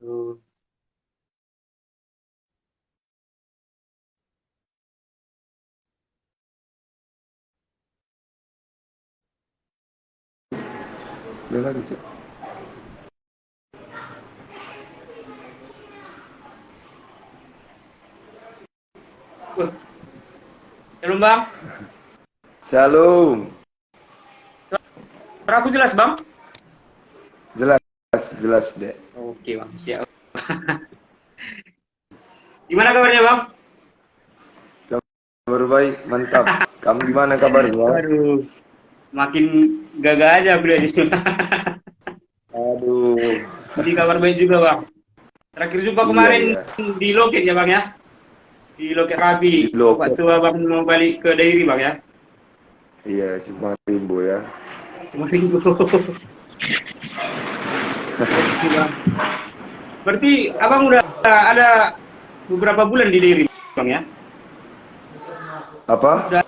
Oh, Udah lagi sih. Shalom Bang, Shalom. suara aku jelas Bang? Jelas, jelas deh. Oke Bang, siap. Gimana kabarnya Bang? Kabar baik, mantap. Kamu gimana kabarnya? Waduh, makin gagah aja aku lihat di sini. Aduh. Jadi kabar baik juga Bang. Terakhir jumpa Iya, kemarin iya. di Loket ya Bang ya? Di Loket Di Rabi, loket. waktu Abang mau balik ke Dairi Bang ya? Iya, cuma rimbo ya. Semua minggu. Oke Bang. Berarti Abang udah ada beberapa bulan di Dairi Bang ya? Apa? Udah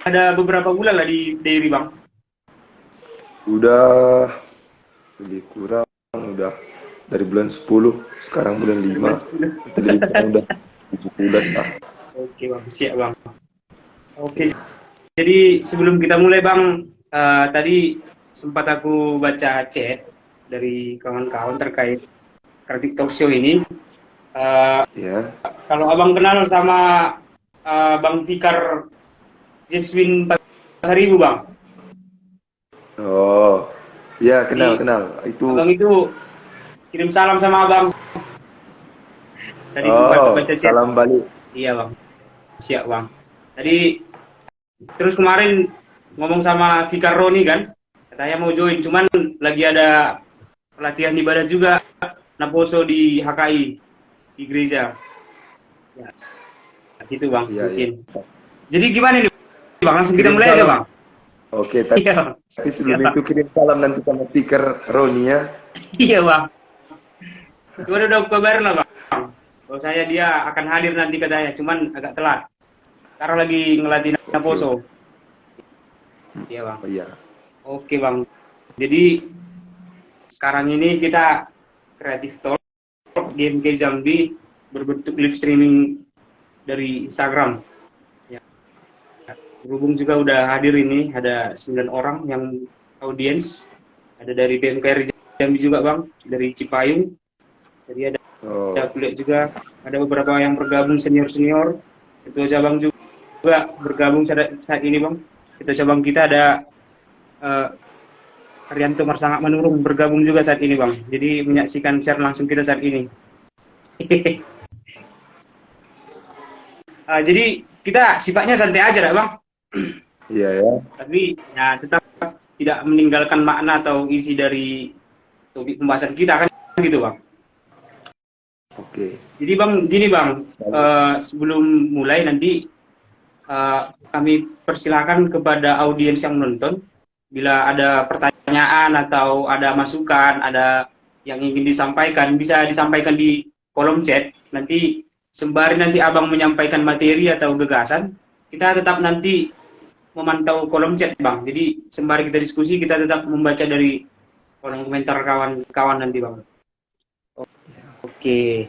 ada beberapa bulan lah di Dairi Bang. Udah lebih kurang udah dari bulan 10, sekarang bulan 5. Bulan 10. Kita lebih kurang udah 7 bulan lah. Oke Bang, siap Bang. Oke, jadi sebelum kita mulai Bang, tadi sempat aku baca chat dari kawan-kawan terkait Kreatif Talk Show ini. Eh, Ya. Kalau Abang kenal sama Bang Fikar Jaswin Pasaribu Bang. Oh. Ya, kenal, Jadi kenal. Itu Abang itu kirim salam sama Abang. Tadi sempat oh, baca chat. salam balik. Iya Bang, siap Bang. Tadi terus kemarin ngomong sama Fikar Roni kan, katanya mau join, cuman lagi ada pelatihan ibadah juga Naposo di HKI di gereja. Ya, gitu Bang, Iya, iya. mungkin. Jadi gimana nih Bang? Langsung kita Kirim mulai aja salam. Bang. Oke, Iya Bang. tapi Iya sebelum Bang. itu kirim salam nanti sama speaker Roni ya. Iya Bang. Cuma udah kabar lah Bang. Kalau saya dia akan hadir nanti katanya, cuman agak telat. Sekarang lagi ngelatih Oke, oke. Naposo. Iya Bang. Oh iya. Oke Bang. Jadi sekarang ini kita Creative Talk Game Zombie berbentuk live streaming dari Instagram. Ya. Berhubung juga udah hadir ini ada 9 orang yang audiens. Ada dari BMKR Jambi juga Bang, dari Cipayung. Jadi ada Oh, kuliah juga, ada beberapa yang bergabung senior-senior. Ketua cabang juga bergabung saat ini Bang. Ketua cabang kita ada eh, Haryanto Marsangat Manurung bergabung juga saat ini Bang. Jadi menyaksikan share langsung kita saat ini. Jadi kita sifatnya santai aja dah Bang. iya ya. Tapi ya tetap tidak meninggalkan makna atau isi dari topik pembahasan kita kan gitu Bang. Oke. Jadi Bang, gini Bang, sebelum mulai nanti kami persilakan kepada audiens yang menonton bila ada pertanyaan atau ada masukan, ada yang ingin disampaikan, bisa disampaikan di kolom chat. Nanti sembari nanti Abang menyampaikan materi atau gagasan, kita tetap nanti memantau kolom chat Bang. Jadi sembari kita diskusi, kita tetap membaca dari kolom komentar kawan-kawan nanti Bang. Oke,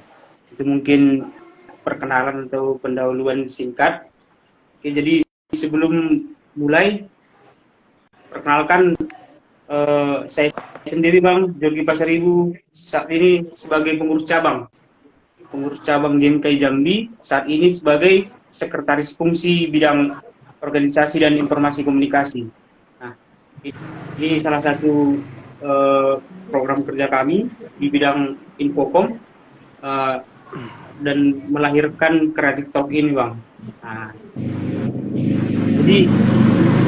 itu mungkin perkenalan atau pendahuluan singkat. Oke, jadi sebelum mulai, perkenalkan saya sendiri Bang, Jorgi Pasaribu, saat ini sebagai pengurus cabang GMK Jambi, saat ini sebagai sekretaris fungsi bidang organisasi dan informasi komunikasi. Nah, ini salah satu program kerja kami di bidang Infokom dan melahirkan Creative Talk ini Bang. Nah, jadi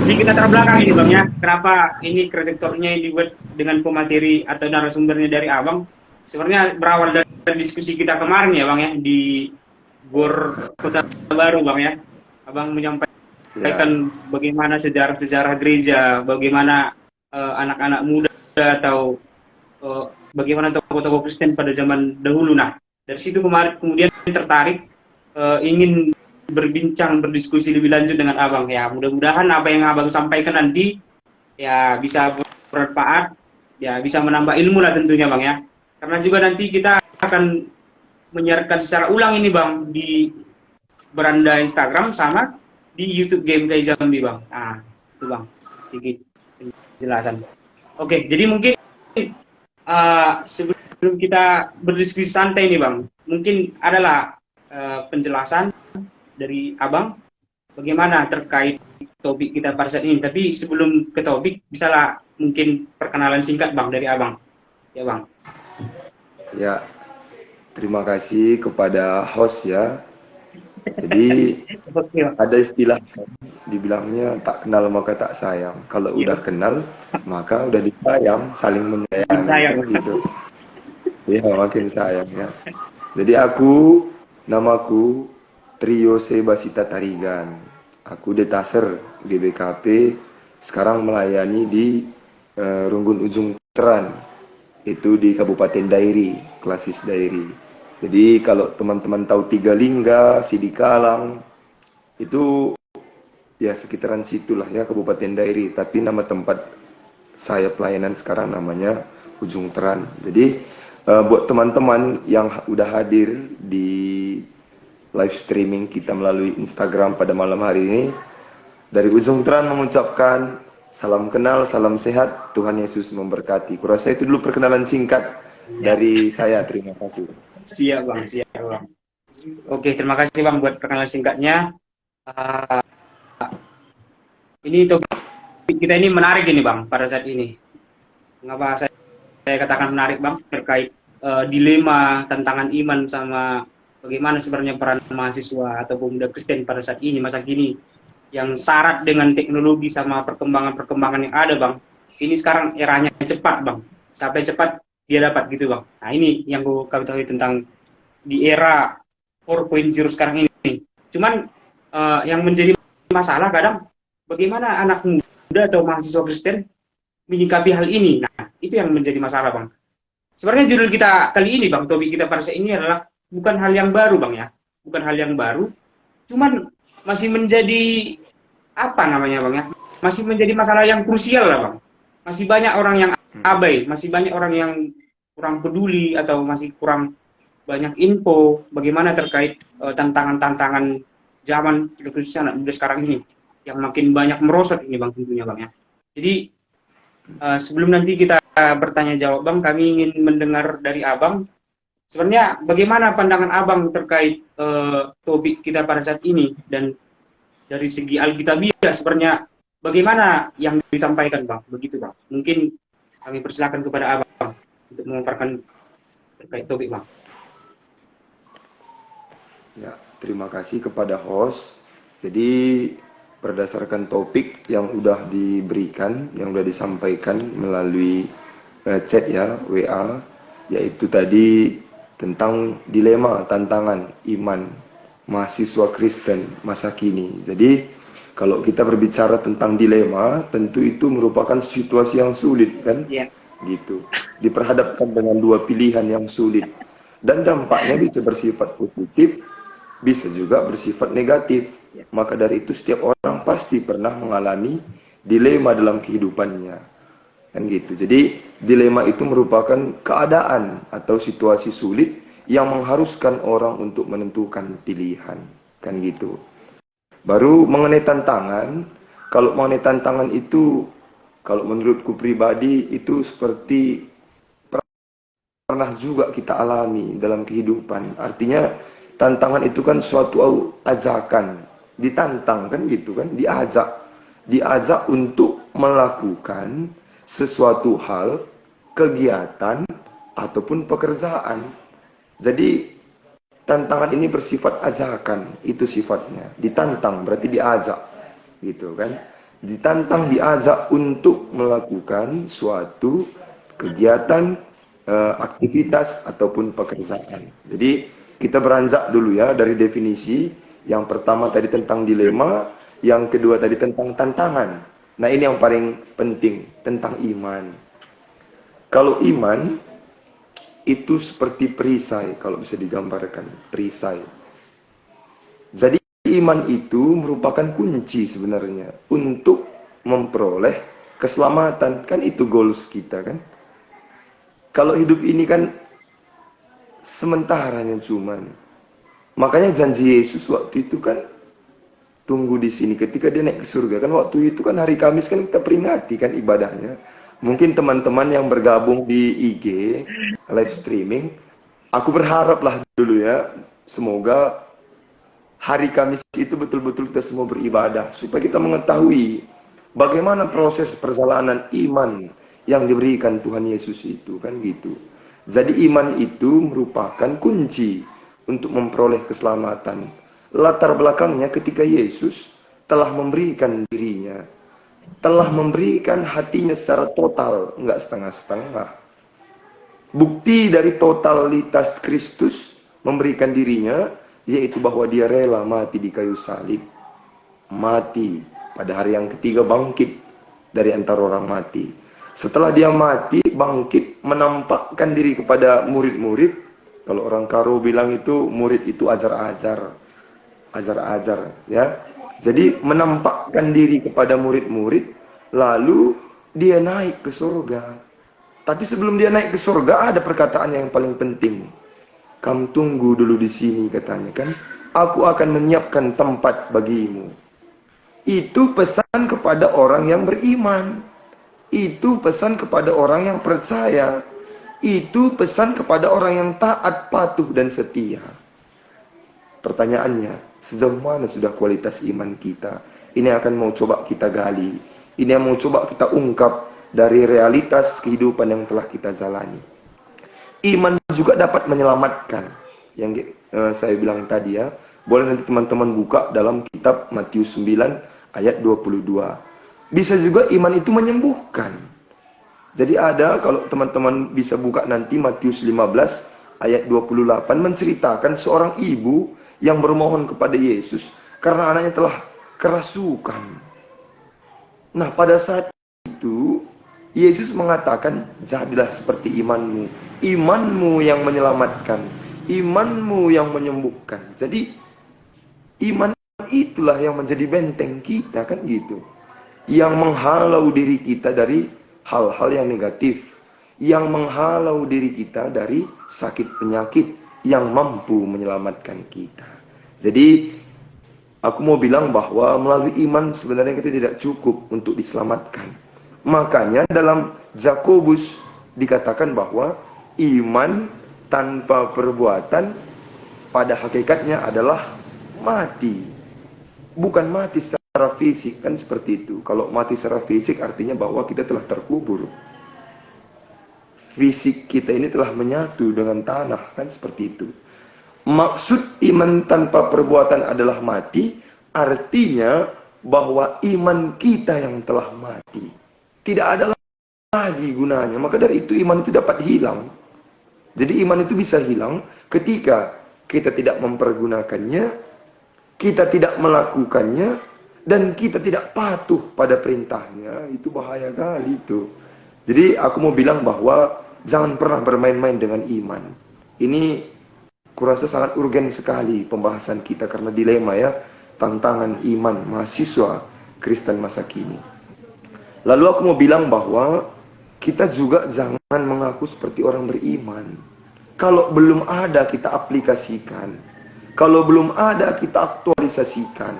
sedikit latar belakang ini Bang ya, kenapa ini Creative Talk-nya dibuat dengan pemateri atau narasumbernya dari Abang. Sebenarnya berawal dari diskusi kita kemarin ya Bang ya, di GOR Kota Baru Bang ya. Abang Ya. menyampaikan bagaimana sejarah-sejarah gereja, bagaimana anak-anak muda atau bagaimana tokoh-tokoh Kristen pada zaman dahulu. Nah, dari situ kemudian tertarik ingin berbincang, berdiskusi lebih lanjut dengan Abang. Ya, mudah-mudahan apa yang Abang sampaikan nanti ya bisa bermanfaat, ya bisa menambah ilmu lah tentunya Bang ya. Karena juga nanti kita akan menyiarkan secara ulang ini Bang di beranda Instagram sama di YouTube Game Kayak Jambi Bang. Nah, itu Bang sedikit penjelasan. Oke, jadi mungkin sebelum kita berdiskusi santai nih Bang, mungkin adalah penjelasan dari Abang bagaimana terkait topik kita pada saat ini. Tapi sebelum ke topik, bisalah mungkin perkenalan singkat Bang dari Abang. Ya Bang. Ya, terima kasih kepada host ya. Jadi ada istilah dibilangnya tak kenal maka tak sayang. Kalau udah kenal maka udah disayang, saling menyayangi kan gitu. Ya makin sayang ya. Jadi namaku Trio Sebasita Tarigan. Aku detaser GBKP, sekarang melayani di Runggun Ujung Teran, itu di Kabupaten Dairi, Klasis Dairi. Jadi kalau teman-teman tahu Tiga Lingga, Sidikalang, itu ya sekitaran situlah ya Kabupaten Dairi. Tapi nama tempat saya pelayanan sekarang namanya Ujung Teran. Jadi buat teman-teman yang udah hadir di live streaming kita melalui Instagram pada malam hari ini, dari Ujung Teran mengucapkan salam kenal, salam sehat, Tuhan Yesus memberkati. Kurasa itu dulu perkenalan singkat dari saya. Terima kasih. Siap Bang, siap Bang. Oke, terima kasih Bang buat perkenalan singkatnya. Ini topik kita ini menarik ini Bang pada saat ini. Mengapa saya katakan menarik Bang? Terkait dilema, tantangan iman sama bagaimana sebenarnya peran mahasiswa atau pemuda Kristen pada saat ini, masa kini, yang syarat dengan teknologi sama perkembangan yang ada Bang. Ini sekarang eranya cepat Bang, sampai cepat dia dapat gitu Bang. Nah ini yang kami tahu tentang di era 4.0 sekarang ini. Cuman yang menjadi masalah kadang bagaimana anak muda atau mahasiswa Kristen menyikapi hal ini. Nah itu yang menjadi masalah Bang. Sebenarnya judul kita kali ini Bang, topik kita pada saat ini adalah bukan hal yang baru Bang ya, bukan hal yang baru, cuman masih menjadi apa namanya Bang ya, masih menjadi masalah yang krusial lah Bang. Masih banyak orang yang abai, masih banyak orang yang kurang peduli atau masih kurang banyak info bagaimana terkait tantangan-tantangan zaman khususnya anak muda sekarang ini yang makin banyak merosot ini Bang tentunya Bang ya. Jadi sebelum nanti kita bertanya jawab Bang, kami ingin mendengar dari Abang sebenarnya bagaimana pandangan Abang terkait topik kita pada saat ini, dan dari segi Alkitabiah sebenarnya bagaimana yang disampaikan Bang, begitu Bang. Mungkin kami persilakan kepada Abang untuk memaparkan terkait topik Bang. Ya, terima kasih kepada host. Jadi berdasarkan topik yang udah diberikan, yang udah disampaikan melalui chat ya, WA, yaitu tadi tentang dilema, tantangan iman mahasiswa Kristen masa kini. Jadi kalau kita berbicara tentang dilema, tentu itu merupakan situasi yang sulit kan? Yeah. Gitu. Diperhadapkan dengan dua pilihan yang sulit. Dan dampaknya bisa bersifat positif, bisa juga bersifat negatif. Yeah. Maka dari itu setiap orang pasti pernah mengalami dilema dalam kehidupannya. Kan gitu. Jadi dilema itu merupakan keadaan atau situasi sulit yang mengharuskan orang untuk menentukan pilihan, kan gitu. Baru mengenai tantangan, kalau mengenai tantangan itu, kalau menurutku pribadi itu seperti pernah juga kita alami dalam kehidupan. Artinya tantangan itu kan suatu ajakan, ditantang kan gitu kan, diajak untuk melakukan sesuatu hal, kegiatan, ataupun pekerjaan. Jadi tantangan ini bersifat ajakan, itu sifatnya. Ditantang berarti diajak, gitu kan. Ditantang, diajak untuk melakukan suatu kegiatan, aktivitas, ataupun pekerjaan. Jadi kita beranjak dulu ya dari definisi. Yang pertama tadi tentang dilema, yang kedua tadi tentang tantangan. Nah ini yang paling penting, tentang iman. Kalau iman, itu seperti perisai, kalau bisa digambarkan, perisai. Jadi iman itu merupakan kunci sebenarnya, untuk memperoleh keselamatan. Kan itu goals kita kan. Kalau hidup ini kan sementaranya cuman. Makanya janji Yesus waktu itu kan, tunggu di sini ketika dia naik ke surga. Kan waktu itu kan hari Kamis kan kita peringati kan ibadahnya. Mungkin teman-teman yang bergabung di IG live streaming, aku berharap lah dulu ya, semoga hari Kamis itu betul-betul kita semua beribadah, supaya kita mengetahui bagaimana proses perjalanan iman yang diberikan Tuhan Yesus itu, kan gitu. Jadi iman itu merupakan kunci untuk memperoleh keselamatan. Latar belakangnya ketika Yesus telah memberikan dirinya, telah memberikan hatinya secara total, enggak setengah-setengah. Bukti dari totalitas Kristus memberikan dirinya, yaitu bahwa dia rela mati di kayu salib. Mati, pada hari yang ketiga bangkit dari antara orang mati. Setelah dia mati, bangkit, menampakkan diri kepada murid-murid. Kalau orang Karo bilang itu, murid itu ajar-ajar ya. Jadi menampakkan diri kepada murid-murid, lalu dia naik ke surga. Tapi sebelum dia naik ke surga, ada perkataan yang paling penting. Kamu tunggu dulu di sini, katanya kan. Aku akan menyiapkan tempat bagimu. Itu pesan kepada orang yang beriman. Itu pesan kepada orang yang percaya. Itu pesan kepada orang yang taat, patuh, dan setia. Pertanyaannya, sejauh mana sudah kualitas iman kita? Ini akan mau coba kita gali. Ini yang mau coba kita ungkap dari realitas kehidupan yang telah kita jalani. Iman juga dapat menyelamatkan. Yang saya bilang tadi ya. Boleh nanti teman-teman buka dalam kitab Matius 9 ayat 22. Bisa juga iman itu menyembuhkan. Jadi ada, kalau teman-teman bisa buka nanti Matius 15 ayat 28, menceritakan seorang ibu yang bermohon kepada Yesus karena anaknya telah kerasukan. Nah, pada saat itu Yesus mengatakan, jadilah seperti imanmu. Imanmu yang menyelamatkan, imanmu yang menyembuhkan. Jadi iman itulah yang menjadi benteng kita, kan gitu. Yang menghalau diri kita dari hal-hal yang negatif, yang menghalau diri kita dari sakit penyakit, yang mampu menyelamatkan kita. Jadi aku mau bilang bahwa melalui iman sebenarnya kita tidak cukup untuk diselamatkan. Makanya dalam Yakobus dikatakan bahwa iman tanpa perbuatan pada hakikatnya adalah mati. Bukan mati secara fisik, kan seperti itu. Kalau mati secara fisik artinya bahwa kita telah terkubur. Fisik kita ini telah menyatu dengan tanah, kan seperti itu. Maksud iman tanpa perbuatan adalah mati, artinya bahwa iman kita yang telah mati. Tidak ada lagi gunanya. Maka dari itu iman itu dapat hilang. Jadi iman itu bisa hilang ketika kita tidak mempergunakannya, kita tidak melakukannya, dan kita tidak patuh pada perintahnya. Itu bahaya kali itu. Jadi aku mau bilang bahwa jangan pernah bermain-main dengan iman. Ini kurasa sangat urgen sekali pembahasan kita karena dilema ya, tantangan iman mahasiswa Kristen masa kini. Lalu aku mau bilang bahwa kita juga jangan mengaku seperti orang beriman. Kalau belum ada kita aplikasikan. Kalau belum ada kita aktualisasikan.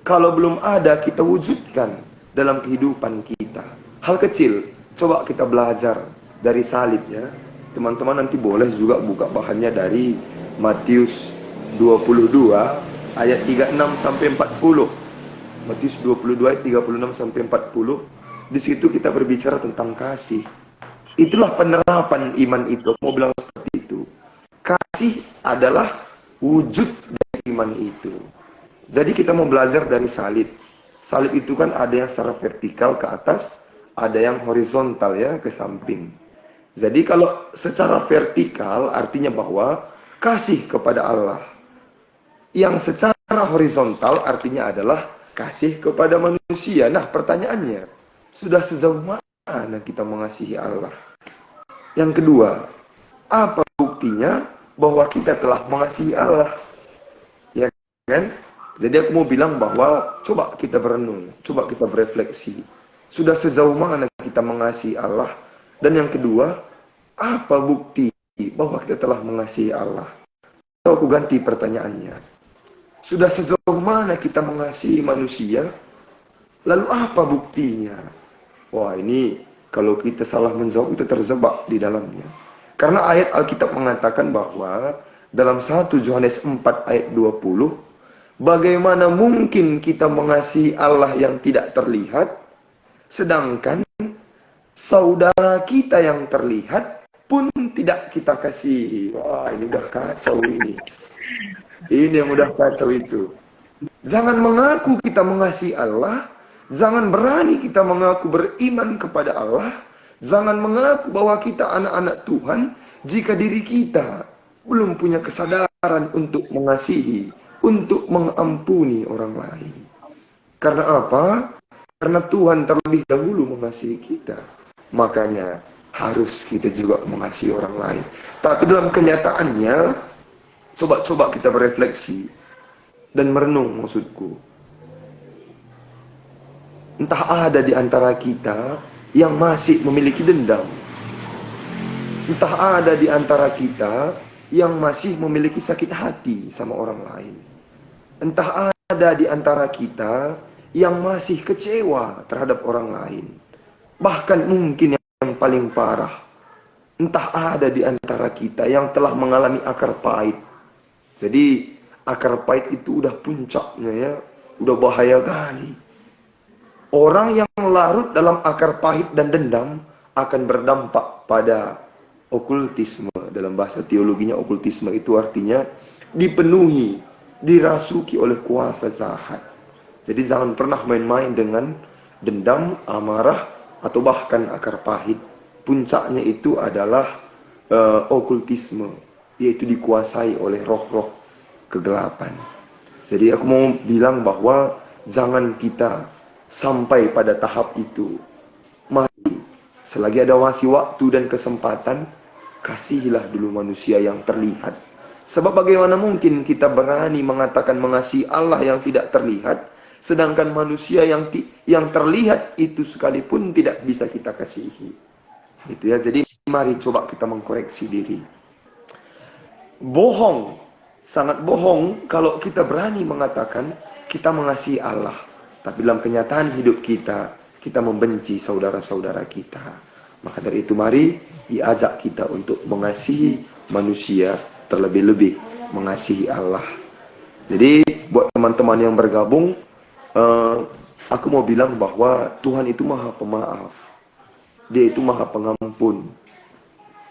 Kalau belum ada kita wujudkan dalam kehidupan kita. Hal kecil, coba kita belajar dari salib ya. Teman-teman nanti boleh juga buka bahannya dari Matius 22 ayat 36 sampai 40. Matius 22 ayat 36 sampai 40. Di situ kita berbicara tentang kasih. Itulah penerapan iman itu. Mau bilang seperti itu. Kasih adalah wujud dari iman itu. Jadi kita mau belajar dari salib. Salib itu kan ada yang secara vertikal ke atas, ada yang horizontal ya ke samping. Jadi kalau secara vertikal artinya bahwa kasih kepada Allah. Yang secara horizontal artinya adalah kasih kepada manusia. Nah, pertanyaannya, sudah sejauh mana kita mengasihi Allah? Yang kedua, apa buktinya bahwa kita telah mengasihi Allah? Ya kan? Jadi aku mau bilang bahwa coba kita berenung, coba kita berefleksi. Sudah sejauh mana kita mengasihi Allah? Dan yang kedua, apa bukti bahwa kita telah mengasihi Allah? Atau aku ganti pertanyaannya. Sudah sejauh mana kita mengasihi manusia? Lalu apa buktinya? Wah, ini kalau kita salah menjawab, kita terjebak di dalamnya. Karena ayat Alkitab mengatakan bahwa dalam 1 Yohanes 4 ayat 20, bagaimana mungkin kita mengasihi Allah yang tidak terlihat, sedangkan saudara kita yang terlihat pun tidak kita kasihi. Wah, ini udah kacau ini. Ini yang udah kacau itu. Jangan mengaku kita mengasihi Allah, jangan berani kita mengaku beriman kepada Allah, jangan mengaku bahwa kita anak-anak Tuhan jika diri kita belum punya kesadaran untuk mengasihi, untuk mengampuni orang lain. Karena apa? Karena Tuhan terlebih dahulu mengasihi kita. Makanya harus kita juga mengasihi orang lain. Tapi dalam kenyataannya, coba kita berefleksi dan merenung maksudku. Entah ada di antara kita yang masih memiliki dendam. Entah ada di antara kita yang masih memiliki sakit hati sama orang lain. Entah ada di antara kita yang masih kecewa terhadap orang lain. Bahkan mungkin yang paling parah, entah ada di antara kita yang telah mengalami akar pahit. Jadi akar pahit itu udah puncaknya ya, udah bahaya kali. Orang yang larut dalam akar pahit dan dendam akan berdampak pada okultisme. Dalam bahasa teologinya, okultisme itu artinya dipenuhi, dirasuki oleh kuasa jahat. Jadi jangan pernah main-main dengan dendam, amarah, atau bahkan akar pahit. Puncaknya itu adalah okultisme, yaitu dikuasai oleh roh-roh kegelapan. Jadi aku mau bilang bahwa jangan kita sampai pada tahap itu. Mari, selagi ada masih waktu dan kesempatan, kasihilah dulu manusia yang terlihat. Sebab bagaimana mungkin kita berani mengatakan mengasihi Allah yang tidak terlihat, sedangkan manusia yang terlihat itu sekalipun tidak bisa kita kasihi. Itu ya. Jadi mari coba kita mengkoreksi diri. Bohong, sangat bohong kalau kita berani mengatakan kita mengasihi Allah, tapi dalam kenyataan hidup kita, kita membenci saudara-saudara kita. Maka dari itu mari diajak kita untuk mengasihi manusia, terlebih-lebih mengasihi Allah. Jadi buat teman-teman yang bergabung, aku mau bilang bahwa Tuhan itu Maha Pemaaf. Dia itu Maha Pengampun.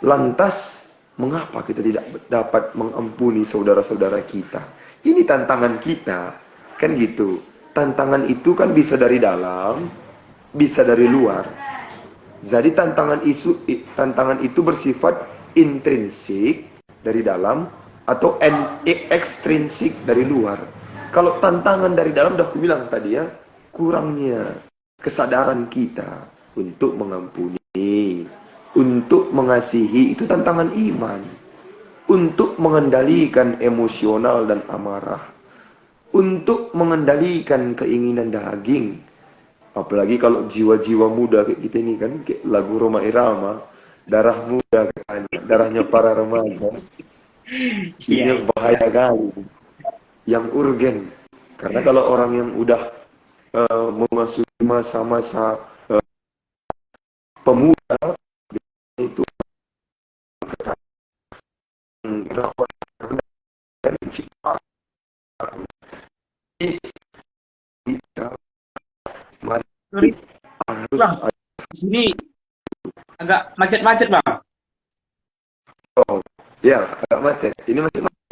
Lantas, mengapa kita tidak dapat mengampuni saudara-saudara kita? Ini tantangan kita, kan gitu. Tantangan itu kan bisa dari dalam, bisa dari luar. Jadi tantangan itu bersifat intrinsik dari dalam atau ekstrinsik dari luar. Kalau tantangan dari dalam, udah aku bilang tadi ya, kurangnya kesadaran kita untuk mengampuni, untuk mengasihi, itu tantangan iman. Untuk mengendalikan emosional dan amarah, untuk mengendalikan keinginan daging. Apalagi kalau jiwa-jiwa muda kayak kita ini kan, kayak lagu Roma Irama, darah muda katanya, darahnya para remaja. Ini bahaya kali. Yang urgen. Karena kalau orang yang udah memasuki masa-masa pemuda itu Sorry, Bang, di sini agak macet-macet, Bang. Oh, ya, agak macet. Ini masih macet.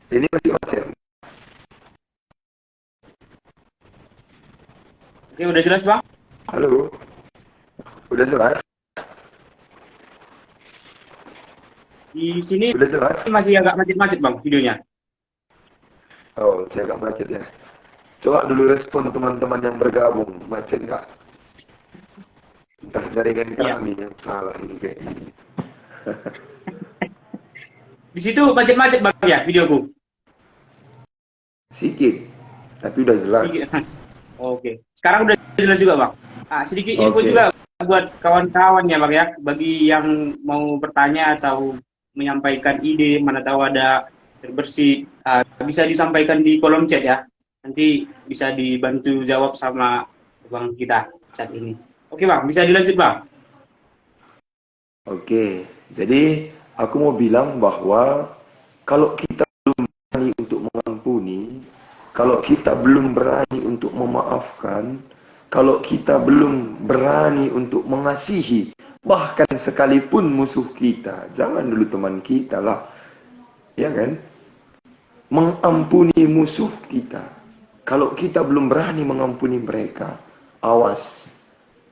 Ini masih macet. Oke, udah jelas, Bang? Halo. Udah jelas? Di sini Udah jelas? masih agak macet-macet, Bang, videonya. Oh, saya agak macet ya. Coba dulu respon teman-teman yang bergabung. Macet nggak? Entah jaringan kami yang salah ini kayak ini. Di situ macet-macet, Bang, ya, videoku? Sikit, tapi udah jelas. Oke. Sekarang udah jelas juga, Bang? Sedikit info Oke. juga buat kawan-kawan ya Bang ya, bagi yang mau bertanya atau menyampaikan ide, mana tahu ada terbersih, bisa disampaikan di kolom chat ya. Nanti bisa dibantu jawab sama Bang kita saat ini. Oke Bang, bisa dilanjut Bang. Oke, jadi aku mau bilang bahwa kalau kita belum berani untuk mengampuni, kalau kita belum berani untuk memaafkan, kalau kita belum berani untuk mengasihi, bahkan sekalipun musuh kita, jangan dulu teman kita lah, ya kan? Mengampuni musuh kita. Kalau kita belum berani mengampuni mereka, awas,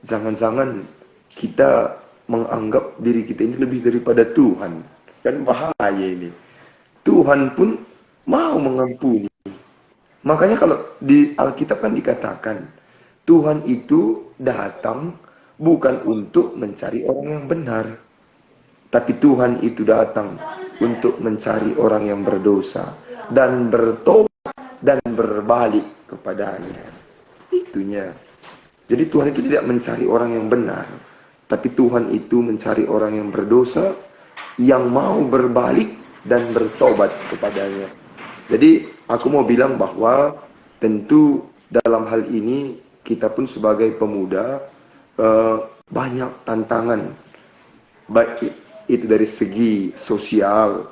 jangan-jangan kita menganggap diri kita ini lebih daripada Tuhan. Kan bahaya ini. Tuhan pun mau mengampuni. Makanya kalau di Alkitab kan dikatakan, Tuhan itu datang bukan untuk mencari orang yang benar, tapi Tuhan itu datang untuk mencari orang yang berdosa dan bertobat dan berbalik kepadanya. Itunya. Jadi Tuhan itu tidak mencari orang yang benar, tapi Tuhan itu mencari orang yang berdosa, yang mau berbalik dan bertobat kepadanya. Jadi aku mau bilang bahwa tentu dalam hal ini kita pun sebagai pemuda banyak tantangan, baik itu dari segi sosial,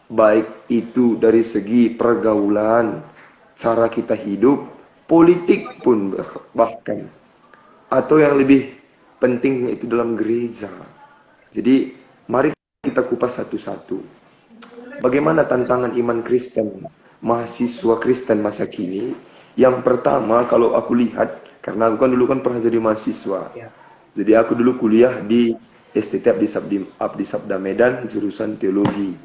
baik itu dari segi pergaulan, cara kita hidup, politik pun bahkan, atau yang lebih pentingnya itu dalam gereja. Jadi mari kita kupas satu-satu. Bagaimana tantangan iman Kristen, mahasiswa Kristen masa kini? Yang pertama kalau aku lihat, karena aku kan dulu kan pernah jadi mahasiswa. Ya. Jadi aku dulu kuliah di STT Abdi Sabda Medan, jurusan teologi,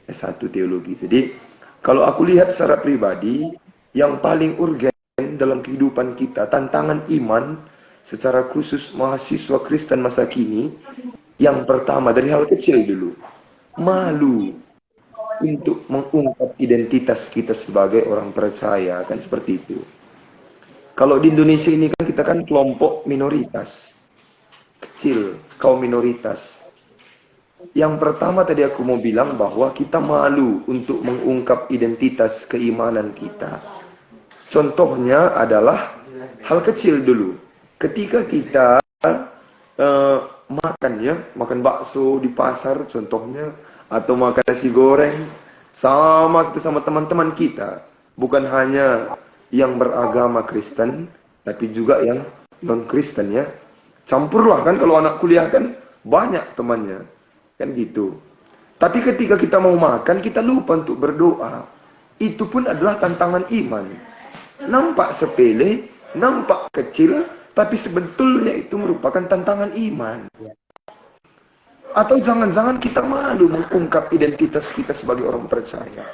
S1 teologi. Jadi kalau aku lihat secara pribadi, yang paling urgen dalam kehidupan kita, tantangan iman secara khusus mahasiswa Kristen masa kini, yang pertama dari hal kecil dulu, malu untuk mengungkap identitas kita sebagai orang percaya, kan seperti itu. Kalau di Indonesia ini kan kita kan kelompok minoritas, kecil, kaum minoritas. Yang pertama tadi aku mau bilang bahwa kita malu untuk mengungkap identitas keimanan kita. Contohnya adalah hal kecil dulu. Ketika kita makan bakso di pasar contohnya, atau makan nasi goreng sama teman-teman kita, bukan hanya yang beragama Kristen, tapi juga yang non-Kristen ya. Campurlah kan, kalau anak kuliah kan banyak temannya, kan gitu. Tapi ketika kita mau makan, kita lupa untuk berdoa. Itu pun adalah tantangan iman. Nampak sepele, nampak kecil, tapi sebetulnya itu merupakan tantangan iman. Atau jangan-jangan kita malu mengungkap identitas kita sebagai orang percaya.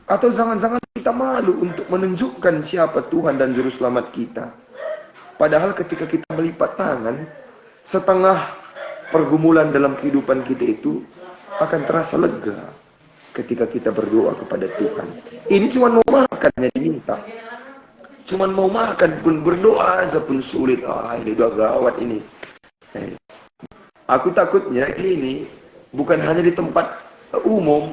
Atau jangan-jangan kita malu untuk menunjukkan siapa Tuhan dan Juru Selamat kita. Padahal ketika kita melipat tangan, setengah pergumulan dalam kehidupan kita itu akan terasa lega ketika kita berdoa kepada Tuhan. Ini cuma mau makan yang diminta. Cuma mau makan pun berdoa aja pun sulit. Ini udah gawat ini. Aku takutnya ini bukan hanya di tempat umum,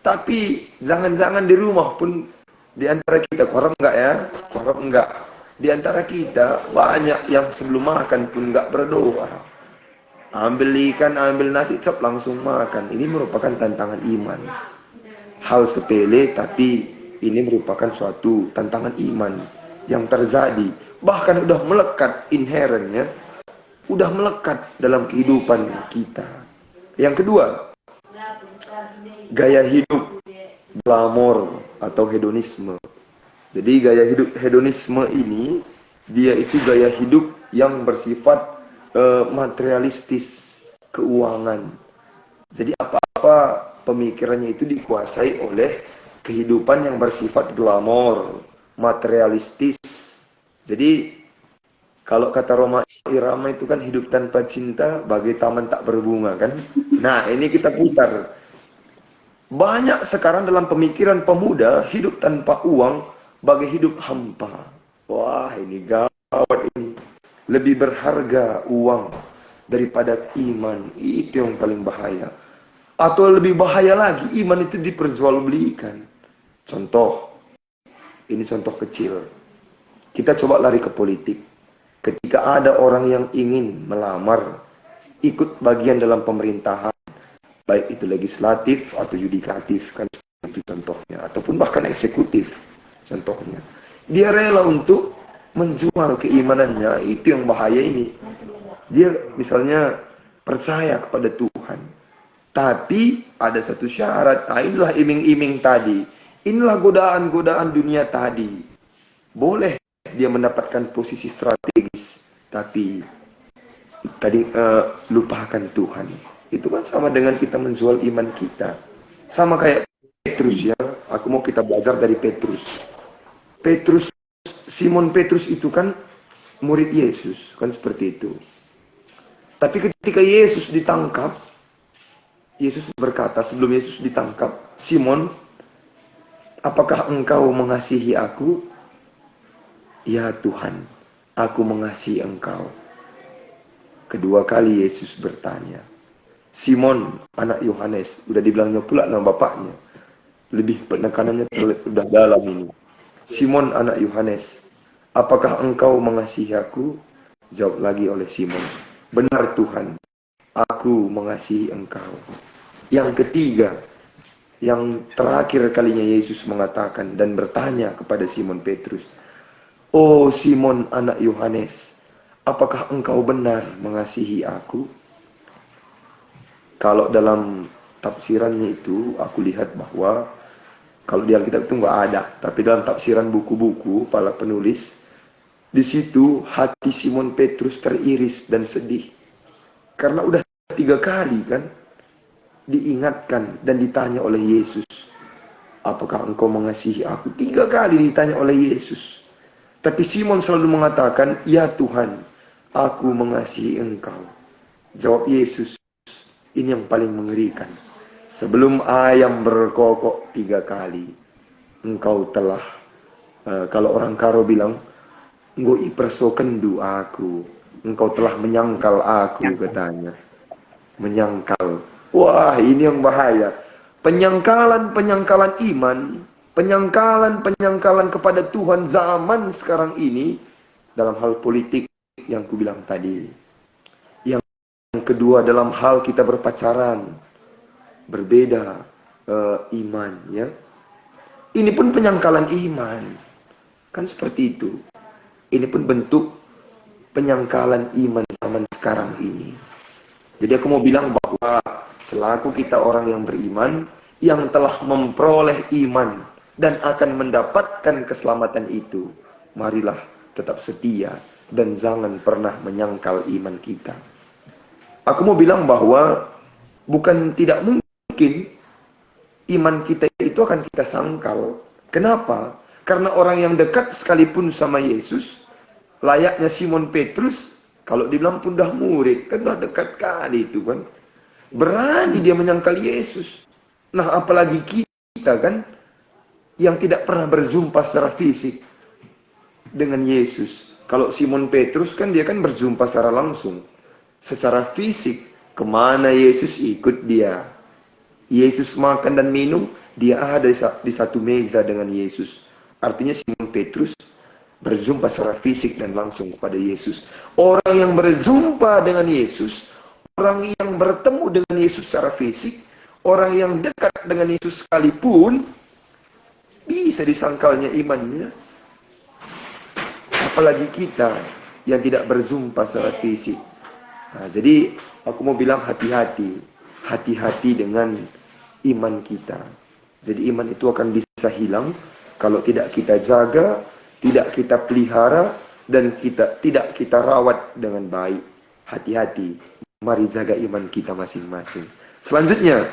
tapi jangan-jangan di rumah pun di antara kita, korup enggak ya? Korup enggak. Di antara kita banyak yang sebelum makan pun enggak berdoa. Ambil ikan, ambil nasi, cep langsung makan. Ini merupakan tantangan iman. Hal sepele tapi ini merupakan suatu tantangan iman yang terjadi. Bahkan udah melekat inherennya. Udah melekat dalam kehidupan kita. Yang kedua, gaya hidup glamor atau hedonisme. Jadi gaya hidup hedonisme ini, dia itu gaya hidup yang bersifat materialistis, keuangan. Jadi apa-apa pemikirannya itu dikuasai oleh kehidupan yang bersifat glamor, materialistis. Jadi kalau kata Roma Irama itu kan hidup tanpa cinta bagai taman tak berbunga kan. Nah ini kita putar. Banyak sekarang dalam pemikiran pemuda hidup tanpa uang bagai hidup hampa. Wah ini gawat ini. Lebih berharga uang daripada iman. Itu yang paling bahaya. Atau lebih bahaya lagi, iman itu diperjualbelikan. Contoh, ini contoh kecil. Kita coba lari ke politik. Ketika ada orang yang ingin melamar, ikut bagian dalam pemerintahan, baik itu legislatif atau yudikatif, kan itu contohnya, ataupun bahkan eksekutif, contohnya. Dia rela untuk menjual keimanannya, itu yang bahaya ini. Dia misalnya percaya kepada Tuhan, tapi ada satu syarat. Nah, inilah iming-iming tadi. Inilah godaan-godaan dunia tadi. Boleh dia mendapatkan posisi strategis, tapi tadi lupakan Tuhan. Itu kan sama dengan kita menjual iman kita. Sama kayak Petrus ya. Aku mau kita belajar dari Petrus. Simon Petrus itu kan murid Yesus, kan seperti itu. Tapi ketika Yesus ditangkap, Yesus berkata sebelum Yesus ditangkap, Simon, apakah engkau mengasihi aku? Ya Tuhan, aku mengasihi engkau. Kedua kali Yesus bertanya. Simon, anak Yohanes, udah dibilangnya pula nama bapaknya. Lebih penekanannya udah dalam ini. Simon, anak Yohanes, apakah engkau mengasihi aku? Jawab lagi oleh Simon, benar Tuhan, aku mengasihi engkau. Yang ketiga, yang terakhir kalinya Yesus mengatakan dan bertanya kepada Simon Petrus, oh Simon anak Yohanes, apakah engkau benar mengasihi aku? Kalau dalam tafsirannya itu, aku lihat bahwa kalau di Alkitab itu nggak ada, tapi dalam tafsiran buku-buku para penulis, di situ hati Simon Petrus teriris dan sedih. Karena udah 3 kali kan diingatkan dan ditanya oleh Yesus, apakah engkau mengasihi aku? 3 kali ditanya oleh Yesus. Tapi Simon selalu mengatakan, ya Tuhan, aku mengasihi engkau. Jawab Yesus, ini yang paling mengerikan. Sebelum ayam berkokok 3 kali, engkau telah, kalau orang Karo bilang, engkau ipersokendu aku, engkau telah menyangkal aku, katanya. Menyangkal. Wah, ini yang bahaya. Penyangkalan-penyangkalan iman, penyangkalan-penyangkalan kepada Tuhan zaman sekarang ini, dalam hal politik yang ku bilang tadi. Yang kedua, dalam hal kita berpacaran, berbeda iman, ya. Ini pun penyangkalan iman, kan seperti itu. Ini pun bentuk penyangkalan iman zaman sekarang ini. Jadi aku mau bilang bahwa selaku kita orang yang beriman, yang telah memperoleh iman dan akan mendapatkan keselamatan itu, marilah tetap setia dan jangan pernah menyangkal iman kita. Aku mau bilang bahwa bukan tidak mungkin iman kita itu akan kita sangkal. Kenapa? Karena orang yang dekat sekalipun sama Yesus, layaknya Simon Petrus, kalau dibilang pun dah murid, kan dah dekat kali itu kan. Berani dia menyangkal Yesus. Nah, apalagi kita kan, yang tidak pernah berjumpa secara fisik dengan Yesus. Kalau Simon Petrus kan dia kan berjumpa secara langsung. Secara fisik, kemana Yesus ikut dia. Yesus makan dan minum, dia ada di satu meja dengan Yesus. Artinya Simon Petrus berjumpa secara fisik dan langsung kepada Yesus. Orang yang berjumpa dengan Yesus, orang yang bertemu dengan Yesus secara fisik, orang yang dekat dengan Yesus sekalipun, bisa disangkalnya imannya. Apalagi kita yang tidak berjumpa secara fisik. Nah, jadi aku mau bilang hati-hati. Hati-hati dengan iman kita. Jadi iman itu akan bisa hilang kalau tidak kita jaga, tidak kita pelihara, dan tidak kita rawat dengan baik. Hati-hati. Mari jaga iman kita masing-masing. Selanjutnya,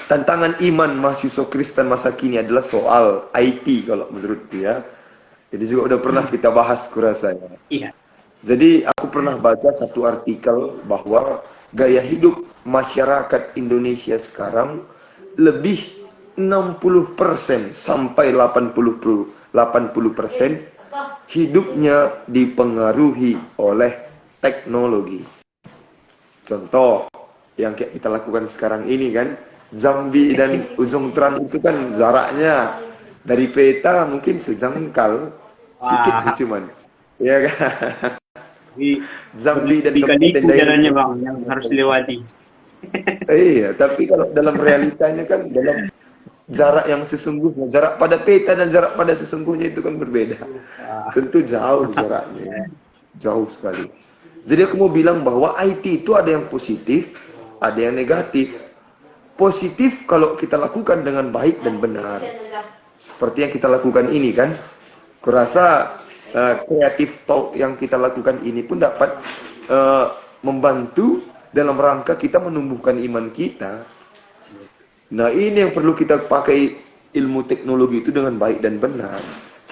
tantangan iman mahasiswa Kristen masa kini adalah soal IT kalau menurutku ya. Jadi juga udah pernah kita bahas kurasa ya. Iya. Jadi aku pernah baca satu artikel bahwa gaya hidup masyarakat Indonesia sekarang lebih 60% sampai 80% hidupnya dipengaruhi oleh teknologi. Contoh yang kayak kita lakukan sekarang ini kan, Zambi dan Ujung Tran itu kan jaraknya dari peta mungkin sejengkal, sedikit Wah, cuman, ya kan? ini Zambi dan Kabupaten berliku-liku Dayak jalannya itu. Bang yang harus dilewati. Iya, tapi kalau dalam realitanya kan dalam jarak yang sesungguhnya, jarak pada peta dan jarak pada sesungguhnya itu kan berbeda. Wah, Tentu jauh jaraknya, jauh sekali. Jadi aku mau bilang bahwa IT itu ada yang positif, ada yang negatif. Positif kalau kita lakukan dengan baik dan benar. Seperti yang kita lakukan ini kan. Kurasa kreatif talk yang kita lakukan ini pun dapat membantu dalam rangka kita menumbuhkan iman kita. Nah, ini yang perlu kita pakai ilmu teknologi itu dengan baik dan benar.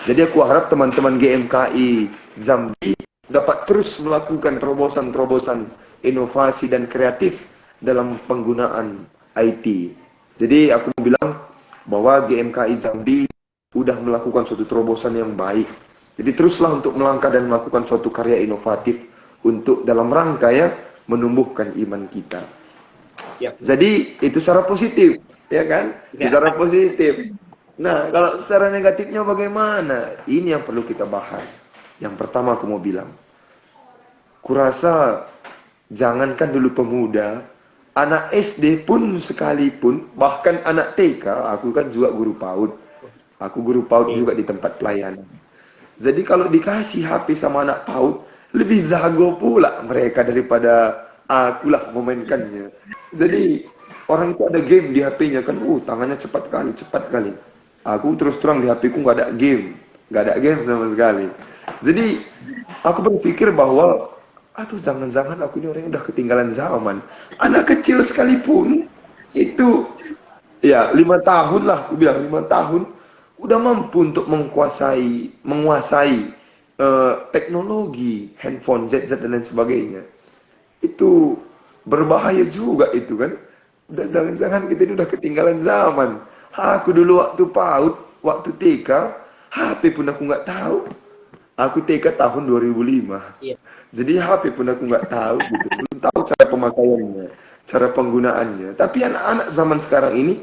Jadi aku harap teman-teman GMKI Zambi dapat terus melakukan terobosan-terobosan inovasi dan kreatif dalam penggunaan IT. Jadi aku bilang bahwa GMKI Zambi sudah melakukan suatu terobosan yang baik. Jadi teruslah untuk melangkah dan melakukan suatu karya inovatif untuk dalam rangka ya menumbuhkan iman kita. siap. Jadi itu secara positif, ya kan? Ya. Secara positif. Nah, kalau secara negatifnya bagaimana? Ini yang perlu kita bahas. Yang pertama aku mau bilang, kurasa jangankan dulu pemuda, anak SD pun sekalipun, bahkan anak TK, aku kan juga guru PAUD. Aku guru PAUD juga di tempat pelayanan. Jadi kalau dikasih HP sama anak PAUD, lebih jago pula mereka daripada akulah memainkannya. Jadi orang itu ada game di HP-nya kan, tangannya cepat kali, cepat kali. Aku terus terang di HP ku nggak ada game sama sekali. Jadi aku berpikir bahwa, atau jangan-jangan aku ini orang yang udah ketinggalan zaman. Anak kecil sekalipun itu, ya 5 tahun lah, aku bilang 5 tahun udah mampu untuk menguasai teknologi, handphone, ZZ dan lain sebagainya. Itu berbahaya juga itu kan. Udah jangan-jangan kita ini udah ketinggalan zaman. Aku dulu waktu PAUD, waktu TK, HP pun aku nggak tahu. Aku TK tahun 2005. Iya. Jadi HP pun aku nggak tahu gitu. Belum tahu cara pemakaiannya, cara penggunaannya. Tapi anak-anak zaman sekarang ini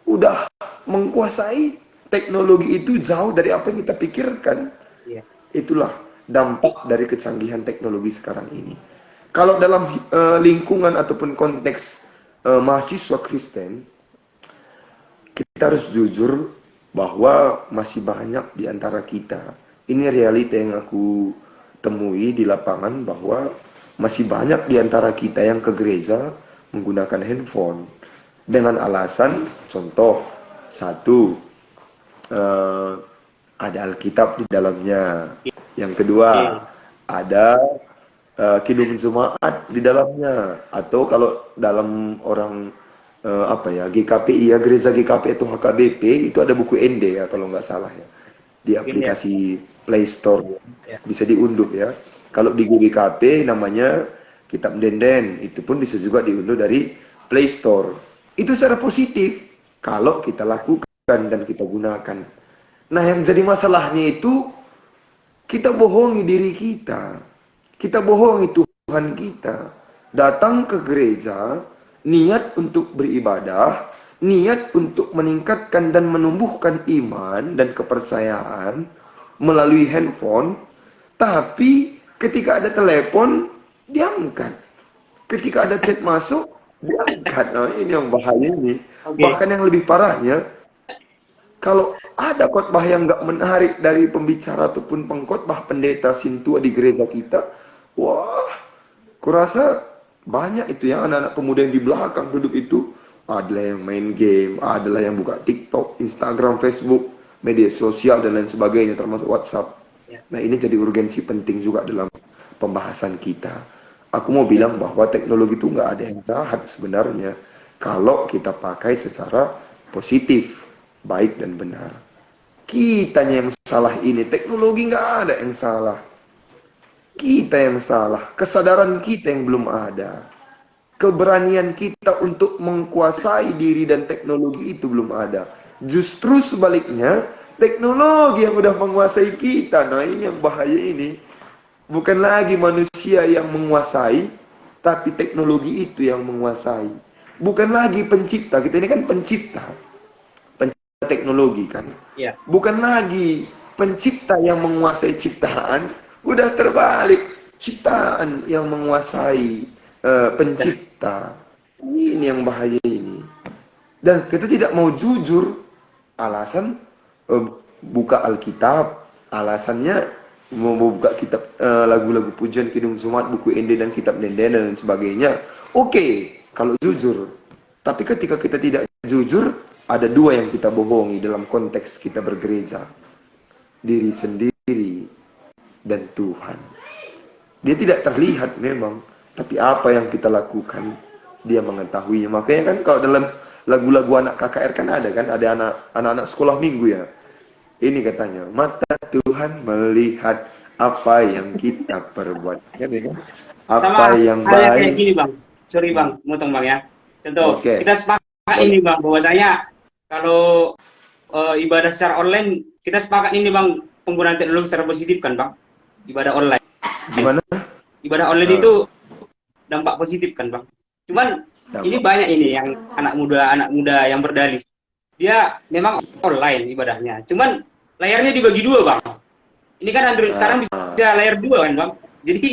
udah menguasai teknologi itu jauh dari apa yang kita pikirkan. Iya. Itulah dampak dari kecanggihan teknologi sekarang ini. Kalau dalam lingkungan ataupun konteks mahasiswa Kristen, kita harus jujur bahwa masih banyak di antara kita. Ini realita yang aku temui di lapangan, bahwa masih banyak di antara kita yang ke gereja menggunakan handphone dengan alasan, contoh, satu, ada Alkitab di dalamnya. Yang kedua, ada Kidung Jumaat di dalamnya. Atau kalau dalam orang GKPI ya, gereja GKP atau HKBP itu ada buku ND ya kalau nggak salah ya, di aplikasi Play Store ya. Bisa diunduh ya. Kalau di GKP namanya Kitab Denden, itu pun bisa juga diunduh dari Play Store. Itu secara positif kalau kita lakukan dan kita gunakan. Nah, yang jadi masalahnya itu kita bohongi diri kita. Kita bohongi Tuhan kita. Datang ke gereja niat untuk beribadah, niat untuk meningkatkan dan menumbuhkan iman dan kepercayaan melalui handphone, tapi ketika ada telepon, diangkat. Ketika ada chat masuk, diangkat. Nah, ini yang bahaya ini. Bahkan yang lebih parahnya, kalau ada khotbah yang nggak menarik dari pembicara ataupun pengkhotbah pendeta sintua di gereja kita, wah, kurasa banyak itu ya anak-anak pemuda yang di belakang duduk itu, adalah yang main game, adalah yang buka TikTok, Instagram, Facebook, media sosial dan lain sebagainya termasuk WhatsApp. Nah, ini jadi urgensi penting juga dalam pembahasan kita. Aku mau bilang bahwa teknologi itu nggak ada yang jahat sebenarnya kalau kita pakai secara positif, baik dan benar. Kitanya yang salah ini, teknologi nggak ada yang salah. Kita yang salah, kesadaran kita yang belum ada. Keberanian kita untuk menguasai diri dan teknologi itu belum ada. Justru sebaliknya, Teknologi yang udah menguasai kita. Nah, ini yang bahaya ini. Bukan lagi manusia yang menguasai, tapi teknologi itu yang menguasai. Bukan lagi pencipta. Kita ini kan pencipta. Pencipta teknologi kan. Iya. Bukan lagi pencipta yang menguasai ciptaan. Udah terbalik. Ciptaan yang menguasai pencipta. Ini yang bahaya ini. Dan kita tidak mau jujur. Alasan buka Alkitab, alasannya mau buka kitab lagu-lagu pujian Kidung Sumat, buku Ende dan kitab Denden dan sebagainya. Oke, kalau jujur. Tapi ketika kita tidak jujur, ada dua yang kita bohongi dalam konteks kita bergereja. Diri sendiri dan Tuhan. Dia tidak terlihat memang, tapi apa yang kita lakukan, dia mengetahuinya. Makanya kan kalau dalam lagu-lagu anak KKR kan ada anak-anak sekolah minggu ya. Ini katanya, mata Tuhan melihat apa yang kita perbuat. Kan? Apa Sama yang halnya baik. kayak gini bang, sorry bang, motong bang ya. Contoh, Oke. kita sepakat ini bang, bahwasanya kalau ibadah secara online, kita sepakat ini bang, penggunaan teknologi secara positif kan bang, ibadah online. Gimana? Ibadah online itu dampak positif kan bang. Cuman ini banyak ini yang anak muda yang berdalih. Dia memang online ibadahnya. Cuman layarnya dibagi dua bang. Ini kan Android sekarang bisa layar dua kan bang. Jadi